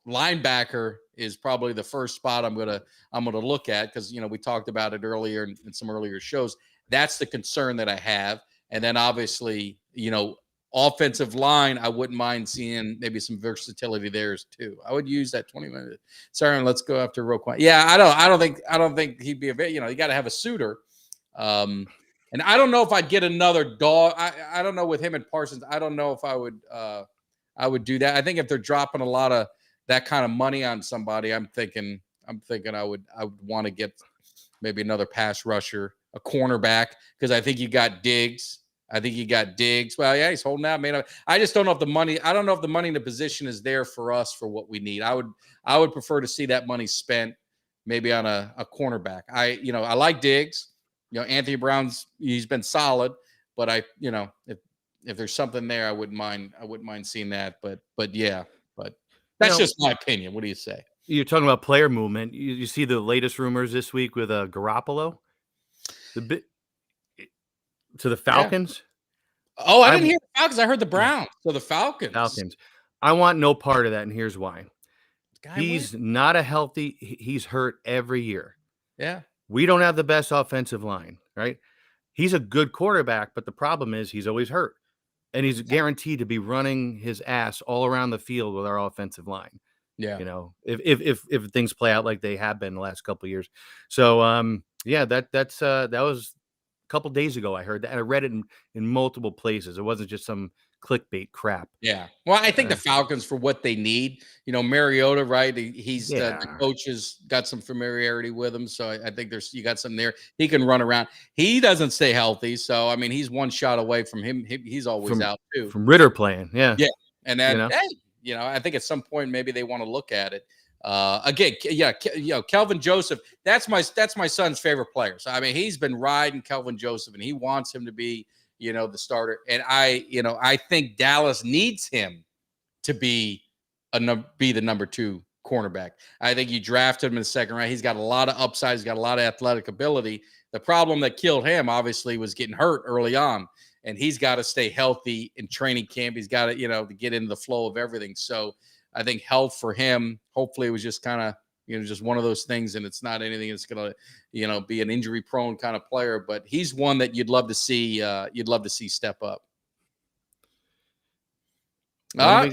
linebacker is probably the first spot I'm gonna look at, because we talked about it earlier in some earlier shows. That's the concern that I have, and then obviously, offensive line, I wouldn't mind seeing maybe some versatility there too. I would use that 20 minutes. Sorry, let's go after Roquan. Yeah, I don't think he'd be a, you got to have a suitor. And I don't know if I'd get another dog. I don't know with him and Parsons. I don't know if I would do that. I think if they're dropping a lot of that kind of money on somebody, I'm thinking I would want to get maybe another pass rusher, a cornerback, because I think you got Diggs. Well, yeah, he's holding out, man. I just don't know if the money. I don't know if the money in the position is there for us for what we need. I would prefer to see that money spent maybe on a cornerback. I like Diggs. Anthony Brown's he's been solid, but if there's something there, I wouldn't mind seeing that. But that's just my opinion. What do you say? You're talking about player movement. You see the latest rumors this week with Garoppolo, to the Falcons. Yeah. Oh, I didn't hear the Falcons. I heard the Browns. So the Falcons. I want no part of that, and here's why. He's not a healthy. He's hurt every year. Yeah. We don't have the best offensive line, right? He's a good quarterback, but the problem is he's always hurt. And he's guaranteed to be running his ass all around the field with our offensive line. Yeah. If things play out like they have been the last couple of years. So that was a couple days ago. I heard that, and I read it in multiple places. It wasn't just some clickbait crap. Yeah. Well, I think the Falcons, for what they need, Mariota, right? The coach has got some familiarity with him. So I think you got something there. He can run around. He doesn't stay healthy. So, I mean, he's one shot away from him. He's always out too. From Ritter playing. Yeah. Yeah. And then, I think at some point, maybe they want to look at it. Again, Kelvin Joseph, that's my son's favorite player. So, I mean, he's been riding Kelvin Joseph, and he wants him to be, the starter. And I think Dallas needs him to be the number 2 cornerback. I think you drafted him in the second round. He's got a lot of upside. He's got a lot of athletic ability. The problem that killed him, obviously, was getting hurt early on. And he's got to stay healthy in training camp. He's got to, to get into the flow of everything. So I think health for him, hopefully it was just kind of, just one of those things, and it's not anything that's going to, be an injury-prone kind of player. But he's one that you'd love to see. Step up. Player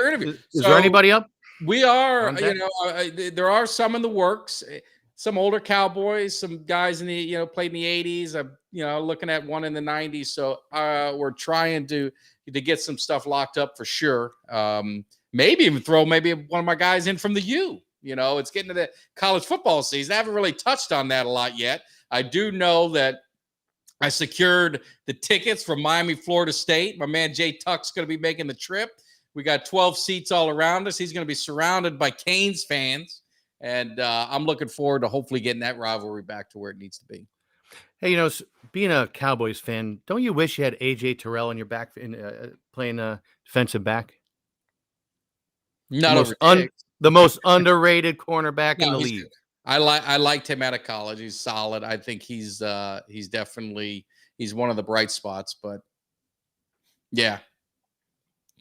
interview. Is there anybody up? We are. There are some in the works. Some older Cowboys, some guys in the played in the 80s. I'm looking at one in the 90s. So we're trying to get some stuff locked up for sure. Maybe even throw one of my guys in from the U. It's getting to the college football season. I haven't really touched on that a lot yet. I do know that I secured the tickets from Miami, Florida State. My man Jay Tuck's going to be making the trip. We got 12 seats all around us. He's going to be surrounded by Canes fans. And I'm looking forward to hopefully getting that rivalry back to where it needs to be. Hey, being a Cowboys fan, don't you wish you had A.J. Terrell in your back playing defensive back? The most underrated cornerback in the league. Good. I liked him out of college. He's solid. I think he's definitely one of the bright spots. But yeah,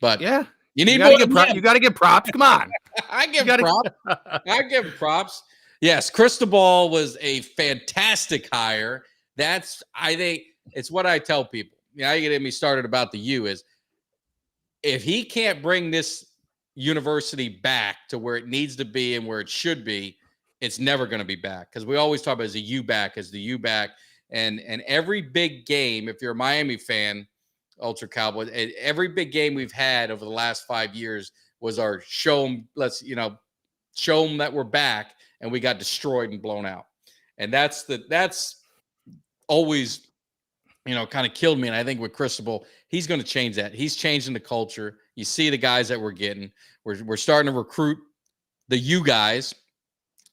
you got to get props. Come on, I give props. Yes, Cristobal was a fantastic hire. I think it's what I tell people. You get me started about the U is if he can't bring this university back to where it needs to be and where it should be, it's never going to be back. Because we always talk about the U back. And every big game, if you're a Miami fan, Ultra Cowboys, every big game we've had over the last 5 years was our show them that we're back, and we got destroyed and blown out. And that's always, kind of killed me. And I think with Cristobal, he's going to change that. He's changing the culture. You see the guys that we're getting. We're starting to recruit the U guys,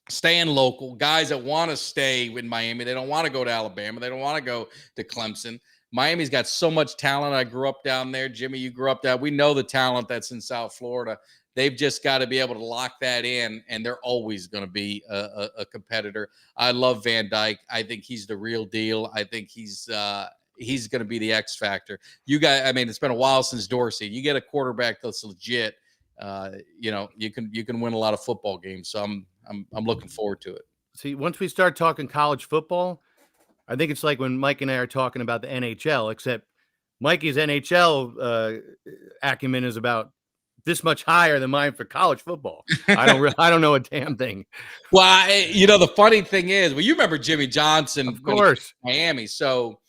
staying local, guys that want to stay in Miami. They don't want to go to Alabama. They don't want to go to Clemson. Miami's got so much talent. I grew up down there. Jimmy, you grew up down. We know the talent that's in South Florida. They've just got to be able to lock that in, and they're always going to be a competitor. I love Van Dyke. I think he's the real deal. I think he's going to be the X factor. You guys, it's been a while since Dorsey. You get a quarterback that's legit, you can win a lot of football games. So I'm looking forward to it. See, once we start talking college football, I think it's like when Mike and I are talking about the NHL, except Mikey's NHL acumen is about this much higher than mine for college football. I don't know a damn thing. Well, the funny thing is, you remember Jimmy Johnson, of course, Miami. So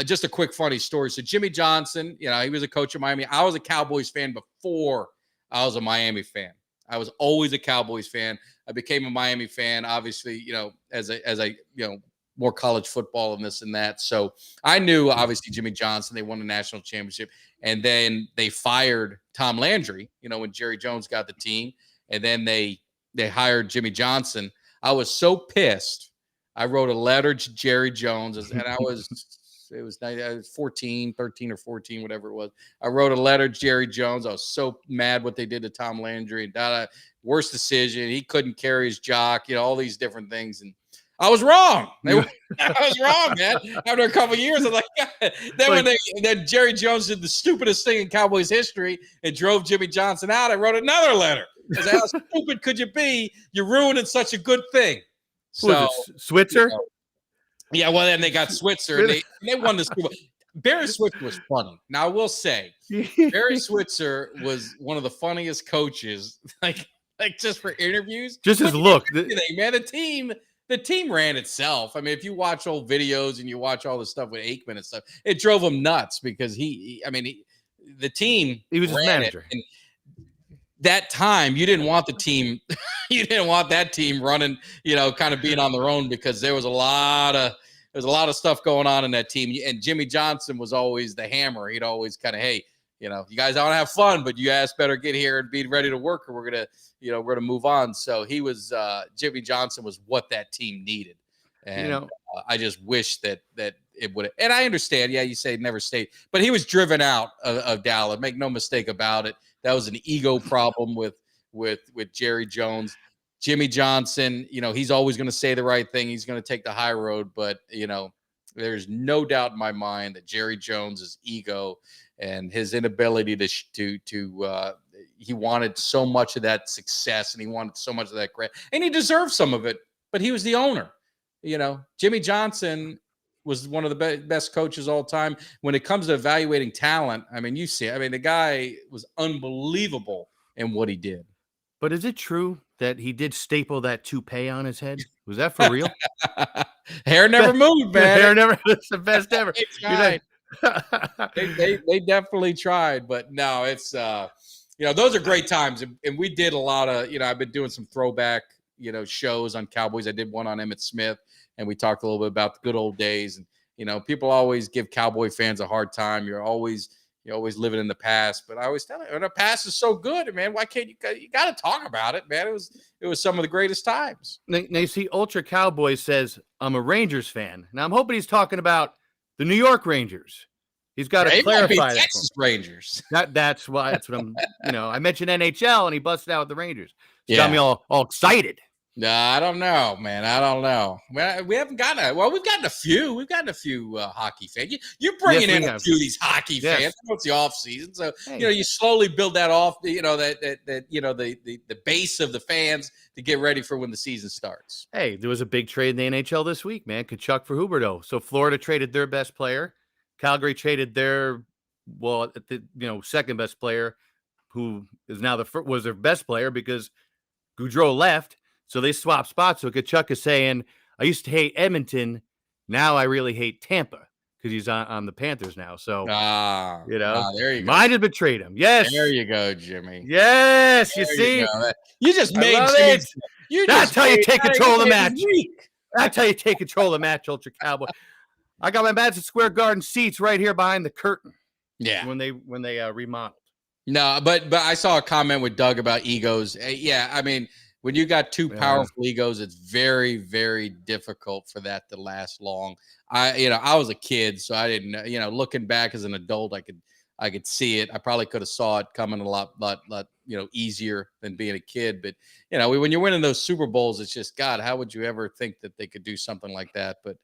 just a quick funny story. So Jimmy Johnson, he was a coach of Miami. I was a Cowboys fan before I was a Miami fan. I was always a Cowboys fan. I became a Miami fan, obviously, as I more college football and this and that. So I knew, obviously, Jimmy Johnson. They won the national championship. And then they fired Tom Landry, when Jerry Jones got the team. And then they hired Jimmy Johnson. I was so pissed. I wrote a letter to Jerry Jones, and I was 14, 13 or 14, whatever it was. I wrote a letter to Jerry Jones. I was so mad what they did to Tom Landry. Worst decision. He couldn't carry his jock, all these different things. And I was wrong. I was wrong, man. After a couple of years, I'm like, then Jerry Jones did the stupidest thing in Cowboys history and drove Jimmy Johnson out. I wrote another letter. I said, how stupid could you be? You're ruining such a good thing. So Switzer? Yeah, well, then they got Switzer, and they won the Super Bowl. Barry Switzer was funny. Now, I will say, Barry Switzer was one of the funniest coaches, like just for interviews. Just his look. Man, the team ran itself. I mean, if you watch old videos and you watch all the stuff with Aikman and stuff, it drove him nuts because the team. He was his manager. And that time, you didn't want the team. You didn't want that team running, kind of being on their own because there was a lot of stuff going on in that team. And Jimmy Johnson was always the hammer. He'd always kind of, hey, you guys want to have fun, but you guys better get here and be ready to work, or we're gonna move on. So he was Jimmy Johnson was what that team needed, and I just wish that it would. And I understand, you say never stayed, but he was driven out of Dallas. Make no mistake about it. That was an ego problem with Jerry Jones. Jimmy Johnson, he's always going to say the right thing. He's going to take the high road, but there's no doubt in my mind that Jerry Jones's ego and his inability to he wanted so much of that success and he wanted so much of that credit, and he deserved some of it, but he was the owner. Jimmy Johnson was one of the best coaches all time. When it comes to evaluating talent, the guy was unbelievable in what he did. But is it true that he did staple that toupee on his head? Was that for real? Hair never moved, man. Hair never. It's the best ever. They definitely tried, but no, it's those are great times, and we did a lot of I've been doing some throwback shows on Cowboys. I did one on Emmitt Smith, and we talked a little bit about the good old days. And people always give Cowboy fans a hard time. You're always living in the past, but I always tell you, the past is so good, man. Why can't you got to talk about it, man? It was some of the greatest times. Now you see, Ultra Cowboy says, I'm a Rangers fan. Now I'm hoping he's talking about the New York Rangers. He's got to clarify that. Texas Rangers. That's why. That's what I'm. I mentioned NHL, and he busted out with the Rangers. Got me all excited. No, I don't know, man. I don't know. We haven't gotten we've gotten a few. We've gotten a few hockey fans. You're bringing in a few of these hockey fans. I know it's the off season, so you slowly build that off. The base of the fans to get ready for when the season starts. Hey, there was a big trade in the NHL this week, man. Kachuk for Huberdeau. So Florida traded their best player. Calgary traded their second best player, who is now was their best player because Gaudreau left. So they swapped spots. So Kachuk is saying, I used to hate Edmonton. Now I really hate Tampa because he's on the Panthers now. So, there you go. Might have betrayed him. Yes. There you go, Jimmy. Yes. You see? You just made Jimmy. That's how you take control of the match. That's how you take control of the match, Ultra Cowboy. I got my Madison Square Garden seats right here behind the curtain. Yeah. When they remodeled. No, but I saw a comment with Doug about egos. When you got two powerful egos, it's very, very difficult for that to last long. I was a kid, so I didn't, looking back as an adult, I could see it. I probably could have saw it coming a lot, easier than being a kid. But, when you're winning those Super Bowls, it's just, God, how would you ever think that they could do something like that? But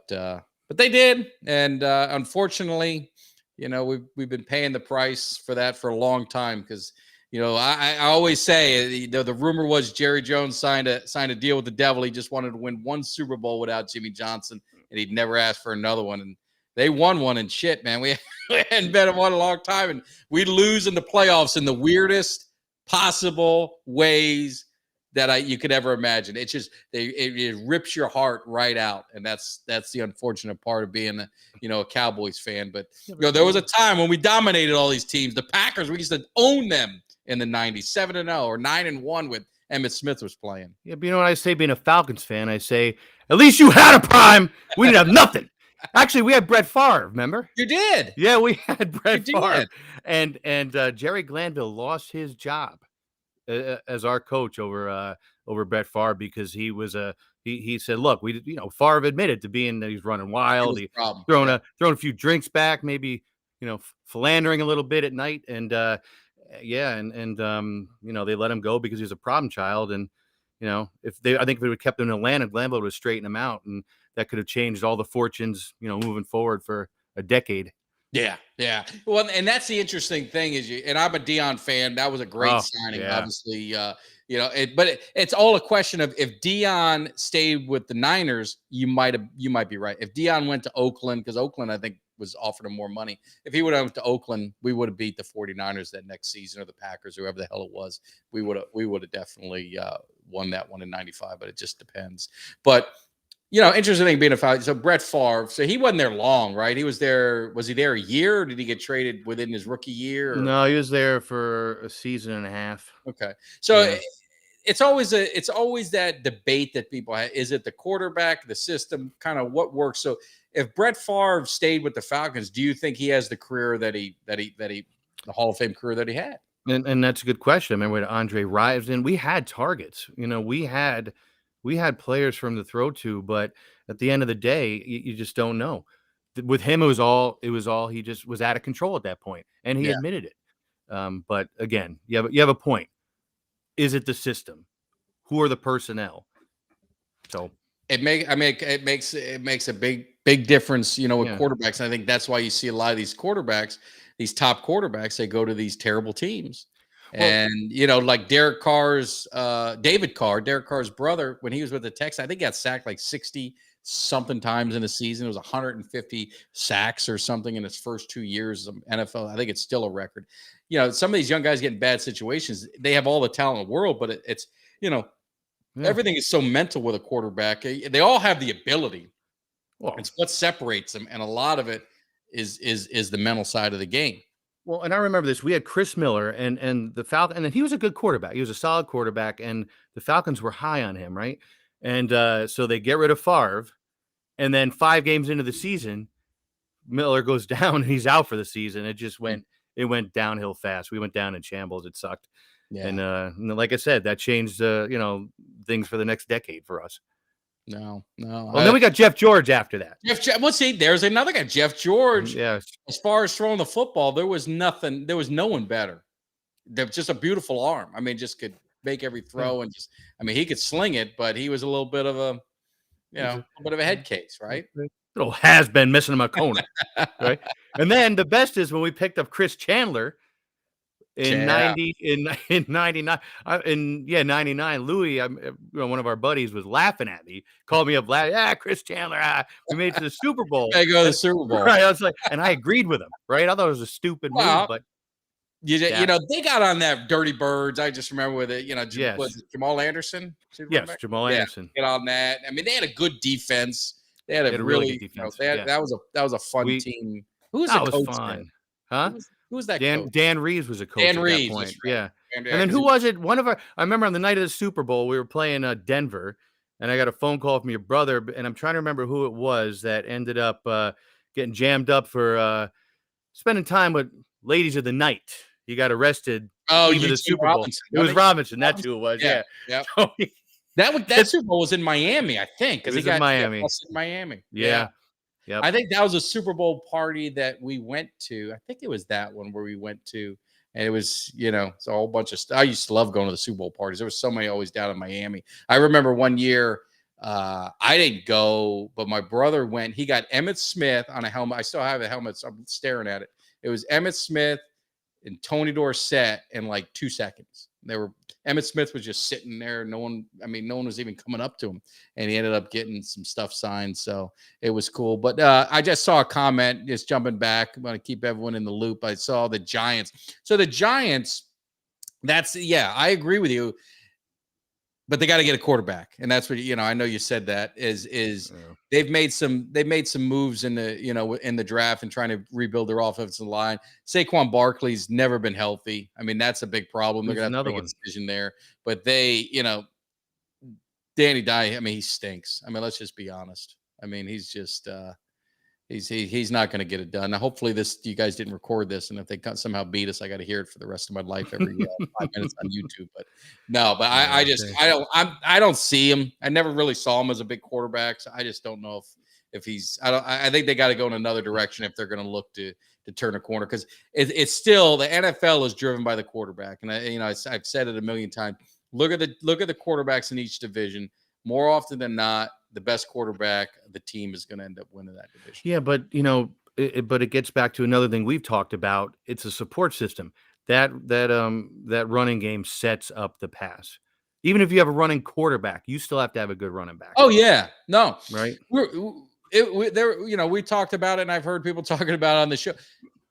they did. And unfortunately, we've been paying the price for that for a long time because, I always say, the rumor was Jerry Jones signed a deal with the devil. He just wanted to win one Super Bowl without Jimmy Johnson, and he'd never ask for another one. And they won one, and shit, man, we hadn't been in one in a long time, and we'd lose in the playoffs in the weirdest possible ways that you could ever imagine. It's just it rips your heart right out, and that's the unfortunate part of being a Cowboys fan. But there was a time when we dominated all these teams. The Packers, we used to own them in the 90s, 7-0 or 9-1 with Emmitt Smith was playing. Yeah, but what I say being a Falcons fan, I say, at least you had a prime. We didn't have nothing. Actually, we had Brett Favre, remember? You did. Yeah, we had Brett Favre. And Jerry Glanville lost his job as our coach over Brett Favre because he was a he said, look, Favre admitted to being that he's running wild. He problem. throwing a few drinks back, maybe, philandering a little bit at night. And, they let him go because he was a problem child. And, I think if they would have kept him in Atlanta, Glambo would have straightened him out. And that could have changed all the fortunes, moving forward for a decade. Yeah. Well, and that's the interesting thing and I'm a Dion fan. That was a great signing, obviously. But it's all a question of if Dion stayed with the Niners, you might be right. If Dion went to Oakland, because Oakland, I think, was offered him more money. If he would have went to Oakland, we would have beat the 49ers that next season, or the Packers, whoever the hell it was. We would have definitely won that one in 95, but it just depends. But interesting thing being a Falcon. So Brett Favre, so he wasn't there long, right? He was there. Was he there a year, or did he get traded within his rookie year? No, he was there for a season and a half. Okay. So it's always that debate that people have. Is it the quarterback, the system, kind of what works? So if Brett Favre stayed with the Falcons, do you think he has the career the Hall of Fame career that he had? And that's a good question. I remember when Andre Rison, we had targets. We had players from the throw to, but at the end of the day, you just don't know. With him, it was all he just was out of control at that point, and he admitted it. But again, you have a point. Is it the system? Who are the personnel? So it makes a big difference, with quarterbacks. And I think that's why you see a lot of these quarterbacks, these top quarterbacks, they go to these terrible teams. And like David Carr's brother, when he was with the Texans, I think he got sacked like 60 something times in a season. It was 150 sacks or something in his first 2 years of NFL. I think it's still a record. Some of these young guys get in bad situations. They have all the talent in the world, but it's everything is so mental with a quarterback. They all have the ability. Well, it's what separates them, and a lot of it is the mental side of the game. Well, and I remember this. We had Chris Miller and the Falcons, and he was a good quarterback. He was a solid quarterback, and the Falcons were high on him, right? And so they get rid of Favre, and then 5 games into the season, Miller goes down and he's out for the season. It went downhill fast. We went down in shambles. It sucked. Yeah. And like I said, that changed things for the next decade for us. No. Well, then we got Jeff George after that. Well, see, there's another guy, Jeff George. Yes. As far as throwing the football, there was no one better. There was just a beautiful arm. I mean, just could make every throw and he could sling it, but he was a little bit of a head case, right? Little has been missing him a corner, right? And then the best is when we picked up Chris Chandler in 99. In 99, Louis, one of our buddies was laughing at me, called me up, Chris Chandler, we made it to the Super Bowl. They go to the Super Bowl, right? I was like, and I agreed with him, right? I thought it was a stupid move, but they got on that Dirty Birds. I just remember with it, was it Jamal Anderson? Yes, Jamal Anderson. Get on that. I mean, they had a good defense. They had a really good defense. That was a fun team. Who was the coach? Fun. Huh? Who was that? Dan Reeves was a coach at that point. Yeah. And then who was it? I remember on the night of the Super Bowl, we were playing Denver, and I got a phone call from your brother, and I'm trying to remember who it was that ended up getting jammed up for spending time with ladies of the night. He got arrested. Oh, the Super Bowl. It was Robinson. That's who it was. Yeah. So, that Super Bowl was in Miami, I think. It was in Miami. In Miami. Yeah. Yep. I think that was a Super Bowl party that we went to. I think it was that one where we went to, and it was, it's a whole bunch of stuff. I used to love going to the Super Bowl parties. There was so many always down in Miami. I remember one year, I didn't go, but my brother went. He got Emmitt Smith on a helmet. I still have the helmet, so I'm staring at it. It was Emmitt Smith and Tony Dorsett in like 2 seconds. Emmitt Smith was just sitting there. No one was even coming up to him, and he ended up getting some stuff signed. So it was cool. But I just saw a comment, just jumping back. I'm going to keep everyone in the loop. I saw the Giants. So the Giants, I agree with you. But they got to get a quarterback, and that's what I know you said that they've made some moves in the draft and trying to rebuild their offensive line. Saquon Barkley's never been healthy. I mean, that's a big problem. They're gonna have to make a decision there. But Danny Dye, he stinks. I mean, let's just be honest. I mean, he's just He's not going to get it done. Now, hopefully you guys didn't record this, and if they somehow beat us, I got to hear it for the rest of my life every 5 minutes on YouTube. But no, but I don't see him. I never really saw him as a big quarterback, so I just don't know if he's. I think they got to go in another direction if they're going to look to turn a corner, because it's still the NFL is driven by the quarterback, and I've said it a million times. Look at the quarterbacks in each division. More often than not, the best quarterback of the team is going to end up winning that division. Yeah, but but it gets back to another thing we've talked about. It's a support system. That running game sets up the pass. Even if you have a running quarterback, you still have to have a good running back. Oh yeah, no, right. We talked about it, and I've heard people talking about it on the show.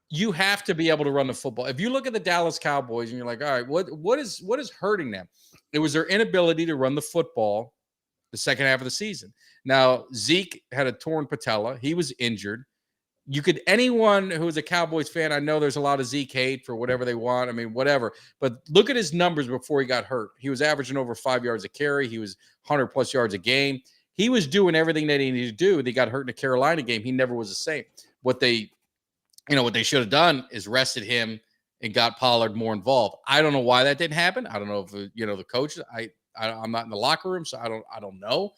You have to be able to run the football. If you look at the Dallas Cowboys and you're like, all right, what is hurting them? It was their inability to run the football the second half of the season. Now, Zeke had a torn patella. He was injured. Anyone who is a Cowboys fan, I know there's a lot of Zeke hate for whatever they want. I mean, whatever. But look at his numbers before he got hurt. He was averaging over 5 yards a carry. He was 100+ yards a game. He was doing everything that he needed to do. They got hurt in the Carolina game. He never was the same. What they should have done is rested him and got Pollard more involved. I don't know why that didn't happen. I don't know if the coach. I'm not in the locker room, so I don't know.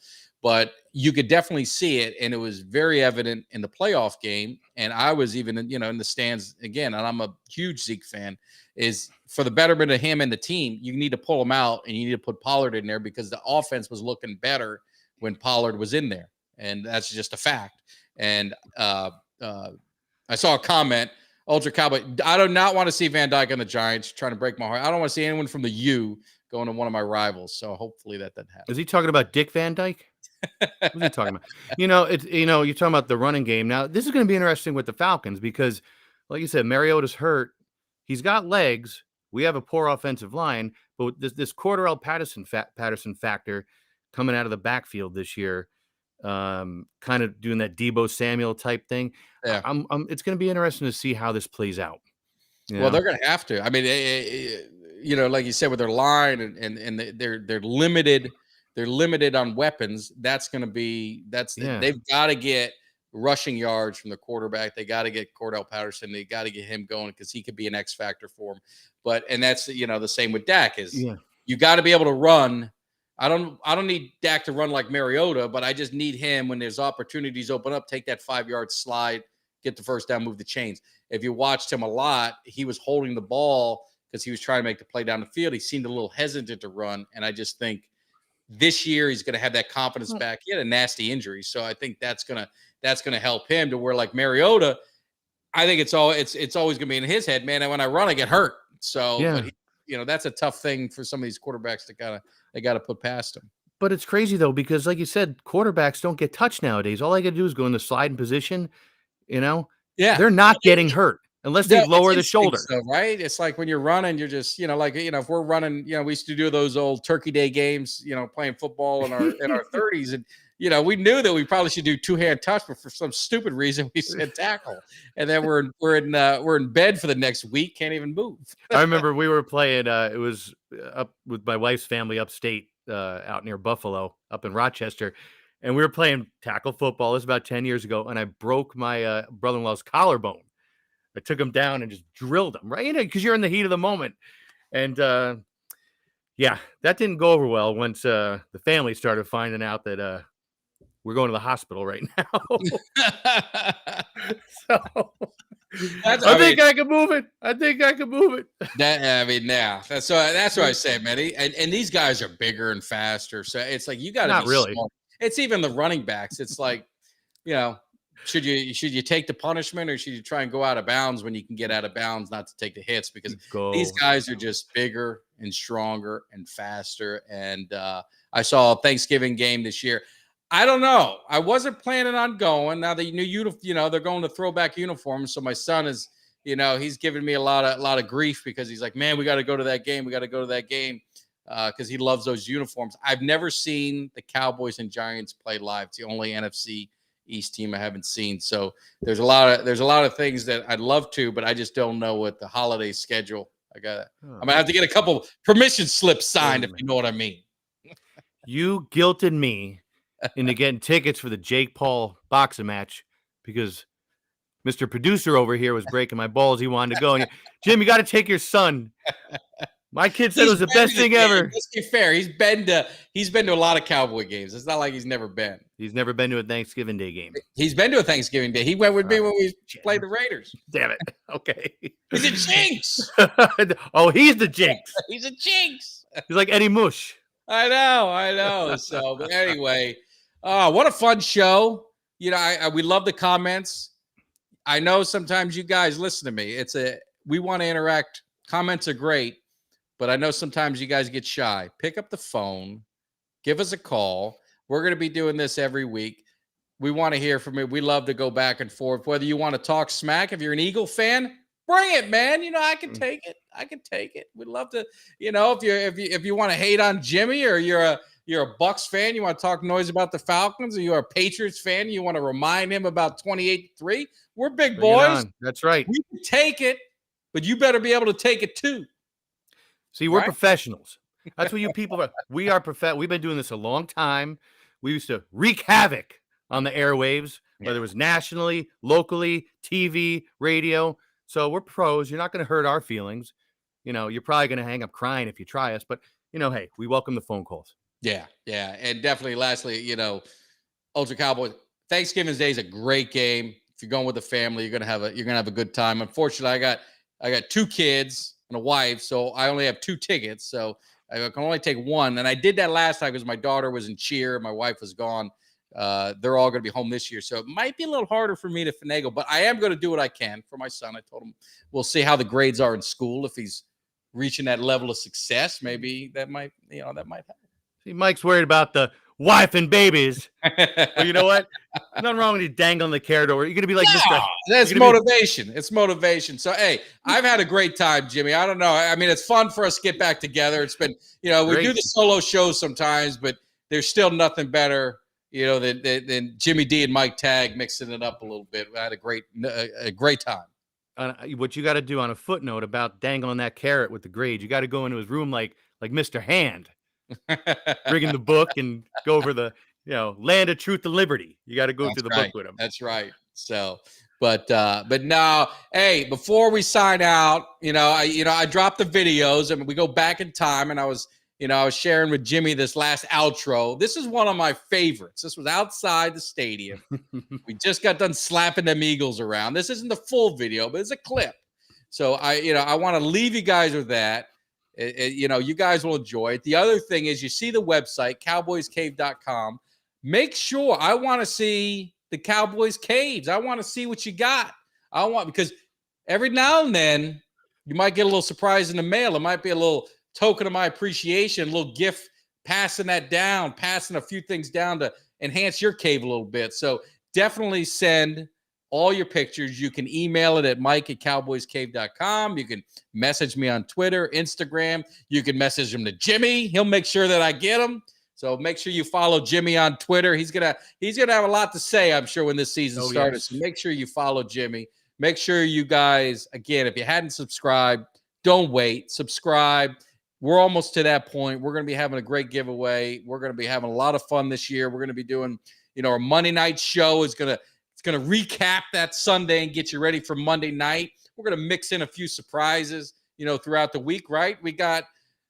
But you could definitely see it, and it was very evident in the playoff game. And I was even in the stands again, and I'm a huge Zeke fan. Is for the betterment of him and the team, you need to pull him out, and you need to put Pollard in there, because the offense was looking better when Pollard was in there, and that's just a fact. And I saw a comment, Ultra Cowboy. I do not want to see Van Dyke on the Giants, trying to break my heart. I don't want to see anyone from the U going to one of my rivals. So hopefully that doesn't happen. Is he talking about Dick Van Dyke? What are you talking about? You're talking about the running game. Now, this is going to be interesting with the Falcons, because, like you said, Mariota's hurt. He's got legs. We have a poor offensive line, but this Cordarrelle Patterson factor coming out of the backfield this year, kind of doing that Deebo Samuel type thing. Yeah, it's going to be interesting to see how this plays out. Well, they're going to have to. I mean, like you said, with their line and they're limited. They're limited on weapons. They've got to get rushing yards from the quarterback. They got to get Cordarrelle Patterson. They got to get him going, because he could be an X factor for them. And that's the same with Dak you got to be able to run. I don't need Dak to run like Mariota, but I just need him when there's opportunities open up, take that 5-yard slide, get the first down, move the chains. If you watched him a lot, he was holding the ball because he was trying to make the play down the field. He seemed a little hesitant to run, and I just think this year he's going to have that confidence back. He had a nasty injury, so I think that's gonna help him to where, like Mariota, I think it's always going to be in his head, man. And when I run, I get hurt. So, but that's a tough thing for some of these quarterbacks they got to put past him. But it's crazy though, because like you said, quarterbacks don't get touched nowadays. All I got to do is go in the sliding position. They're not getting hurt unless they lower the shoulder. So, right? It's like when you're running, you're just, if we're running, we used to do those old Turkey Day games, playing football in our 30s. And, we knew that we probably should do two-hand touch, but for some stupid reason we said tackle. And then we're in bed for the next week, can't even move. I remember we were playing, it was up with my wife's family upstate, out near Buffalo, up in Rochester. And we were playing tackle football. This was about 10 years ago. And I broke my brother-in-law's collarbone. I took him down and just drilled him, right? Because you're in the heat of the moment. And, that didn't go over well once the family started finding out that we're going to the hospital right now. So I think I can move it. That's what I say, man. And these guys are bigger and faster. So it's like you got to not be really. smart. It's even the running backs. It's like, should you take the punishment, or should you try and go out of bounds when you can get out of bounds, not to take the hits? Because these guys are just bigger and stronger and faster. And I saw a Thanksgiving game this year. I don't know. I wasn't planning on going. Now the new they're going to throwback uniforms. So my son is, he's giving me a lot of grief, because he's like, man, we got to go to that game. Because he loves those uniforms. I've never seen the Cowboys and Giants play live. It's the only NFC East team I haven't seen. So there's a lot of things that I'd love to, but I just don't know what the holiday schedule. I'm gonna have to get a couple permission slips signed, if you know what I mean. You guilted me into getting tickets for the Jake Paul boxing match, because Mr. Producer over here was breaking my balls. He wanted to go. And Jim, you got to take your son. My kid said it was the best thing ever. Let's be fair. He's been to a lot of Cowboy games. It's not like he's never been. He's never been to a Thanksgiving Day game. He's been to a Thanksgiving Day. He went with me when we played the Raiders. Damn it. Okay. He's a jinx. Oh, he's the jinx. He's a jinx. He's like Eddie Mush. I know. So, but anyway, what a fun show. You know, we love the comments. I know sometimes you guys listen to me. We want to interact. Comments are great. But I know sometimes you guys get shy. Pick up the phone. Give us a call. We're going to be doing this every week. We want to hear from you. We love to go back and forth. Whether you want to talk smack, if you're an Eagle fan, bring it, man. You know, I can take it. We'd love to, you know, if you want to hate on Jimmy, or you're a Bucks fan, you want to talk noise about the Falcons, or you're a Patriots fan, you want to remind him about 28-3. We're big boys. That's right. We can take it, but you better be able to take it too. See, we're professionals. That's what you people are. We are We've been doing this a long time. We used to wreak havoc on the airwaves, whether it was nationally, locally, TV, radio. So we're pros. You're not going to hurt our feelings. You know, you're probably going to hang up crying if you try us. But, you know, hey, we welcome the phone calls. Yeah. And definitely, lastly, you know, Ultra Cowboys, Thanksgiving Day is a great game. If you're going with the family, you're going to have a good time. Unfortunately, I got 2 kids and a wife, so I only have 2 tickets, so I can only take one. And I did that last time because my daughter was in cheer, my wife was gone. They're all going to be home this year, so it might be a little harder for me to finagle, but I am going to do what I can for my son. I told him we'll see how the grades are in school. If he's reaching that level of success, maybe that might help. See, Mike's worried about the wife and babies. Well, you know what? Nothing wrong with you dangling the carrot over. You're going to be like Mr. That's motivation. It's motivation. So, hey, I've had a great time, Jimmy. I don't know. I mean, it's fun for us to get back together. It's been, you know, we do the solo shows sometimes, but there's still nothing better, you know, than Jimmy D and Mike Tag mixing it up a little bit. I had a great time. What you got to do on a footnote about dangling that carrot with the grades, you got to go into his room like Mr. Hand. Bringing the book and go over the, you know, land of truth and liberty. You got to go through the book with him. That's right. So, but now, hey, before we sign out, I dropped the videos and we go back in time, and I was sharing with Jimmy this last outro. This is one of my favorites. This was outside the stadium. We just got done slapping them Eagles around. This isn't the full video, but it's a clip. So I want to leave you guys with that. You guys will enjoy it. The other thing is, you see the website, cowboyscave.com. Make sure, I want to see the Cowboys Caves. I want to see what you got. Because every now and then you might get a little surprise in the mail. It might be a little token of my appreciation, a little gift, passing a few things down to enhance your cave a little bit. So definitely send all your pictures. You can email it at mike@cowboyscave.com. You can message me on Twitter, Instagram. You can message him to Jimmy. He'll make sure that I get them. So make sure you follow Jimmy on Twitter. He's gonna have a lot to say, I'm sure, when this season started. Yes. So make sure you follow Jimmy. Make sure you guys, again, if you hadn't subscribed, don't wait. Subscribe. We're almost to that point. We're going to be having a great giveaway. We're going to be having a lot of fun this year. We're going to be doing, our Monday night show is going to recap that Sunday and get you ready for Monday night. We're going to mix in a few surprises, throughout the week, right? We got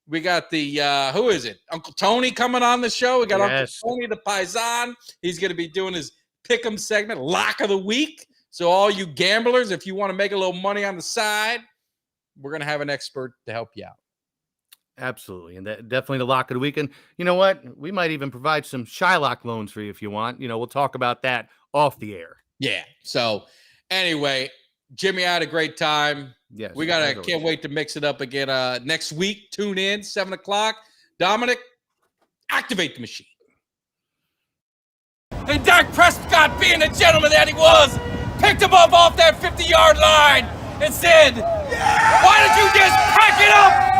the who is it? Uncle Tony coming on the show. We got Uncle Tony the Paisan. He's going to be doing his Pick'em segment, Lock of the Week. So all you gamblers, if you want to make a little money on the side, we're going to have an expert to help you out. Absolutely. And definitely the Lock of the Week. And you know what? We might even provide some Shylock loans for you if you want. We'll talk about that off the air. Yeah. So anyway, Jimmy, I had a great time. Yes. Can't wait to mix it up again next week. Tune in, 7:00. Dominic, activate the machine. And Dak Prescott, being the gentleman that he was, picked him up off that 50-yard line and said, "Why don't you just pack it up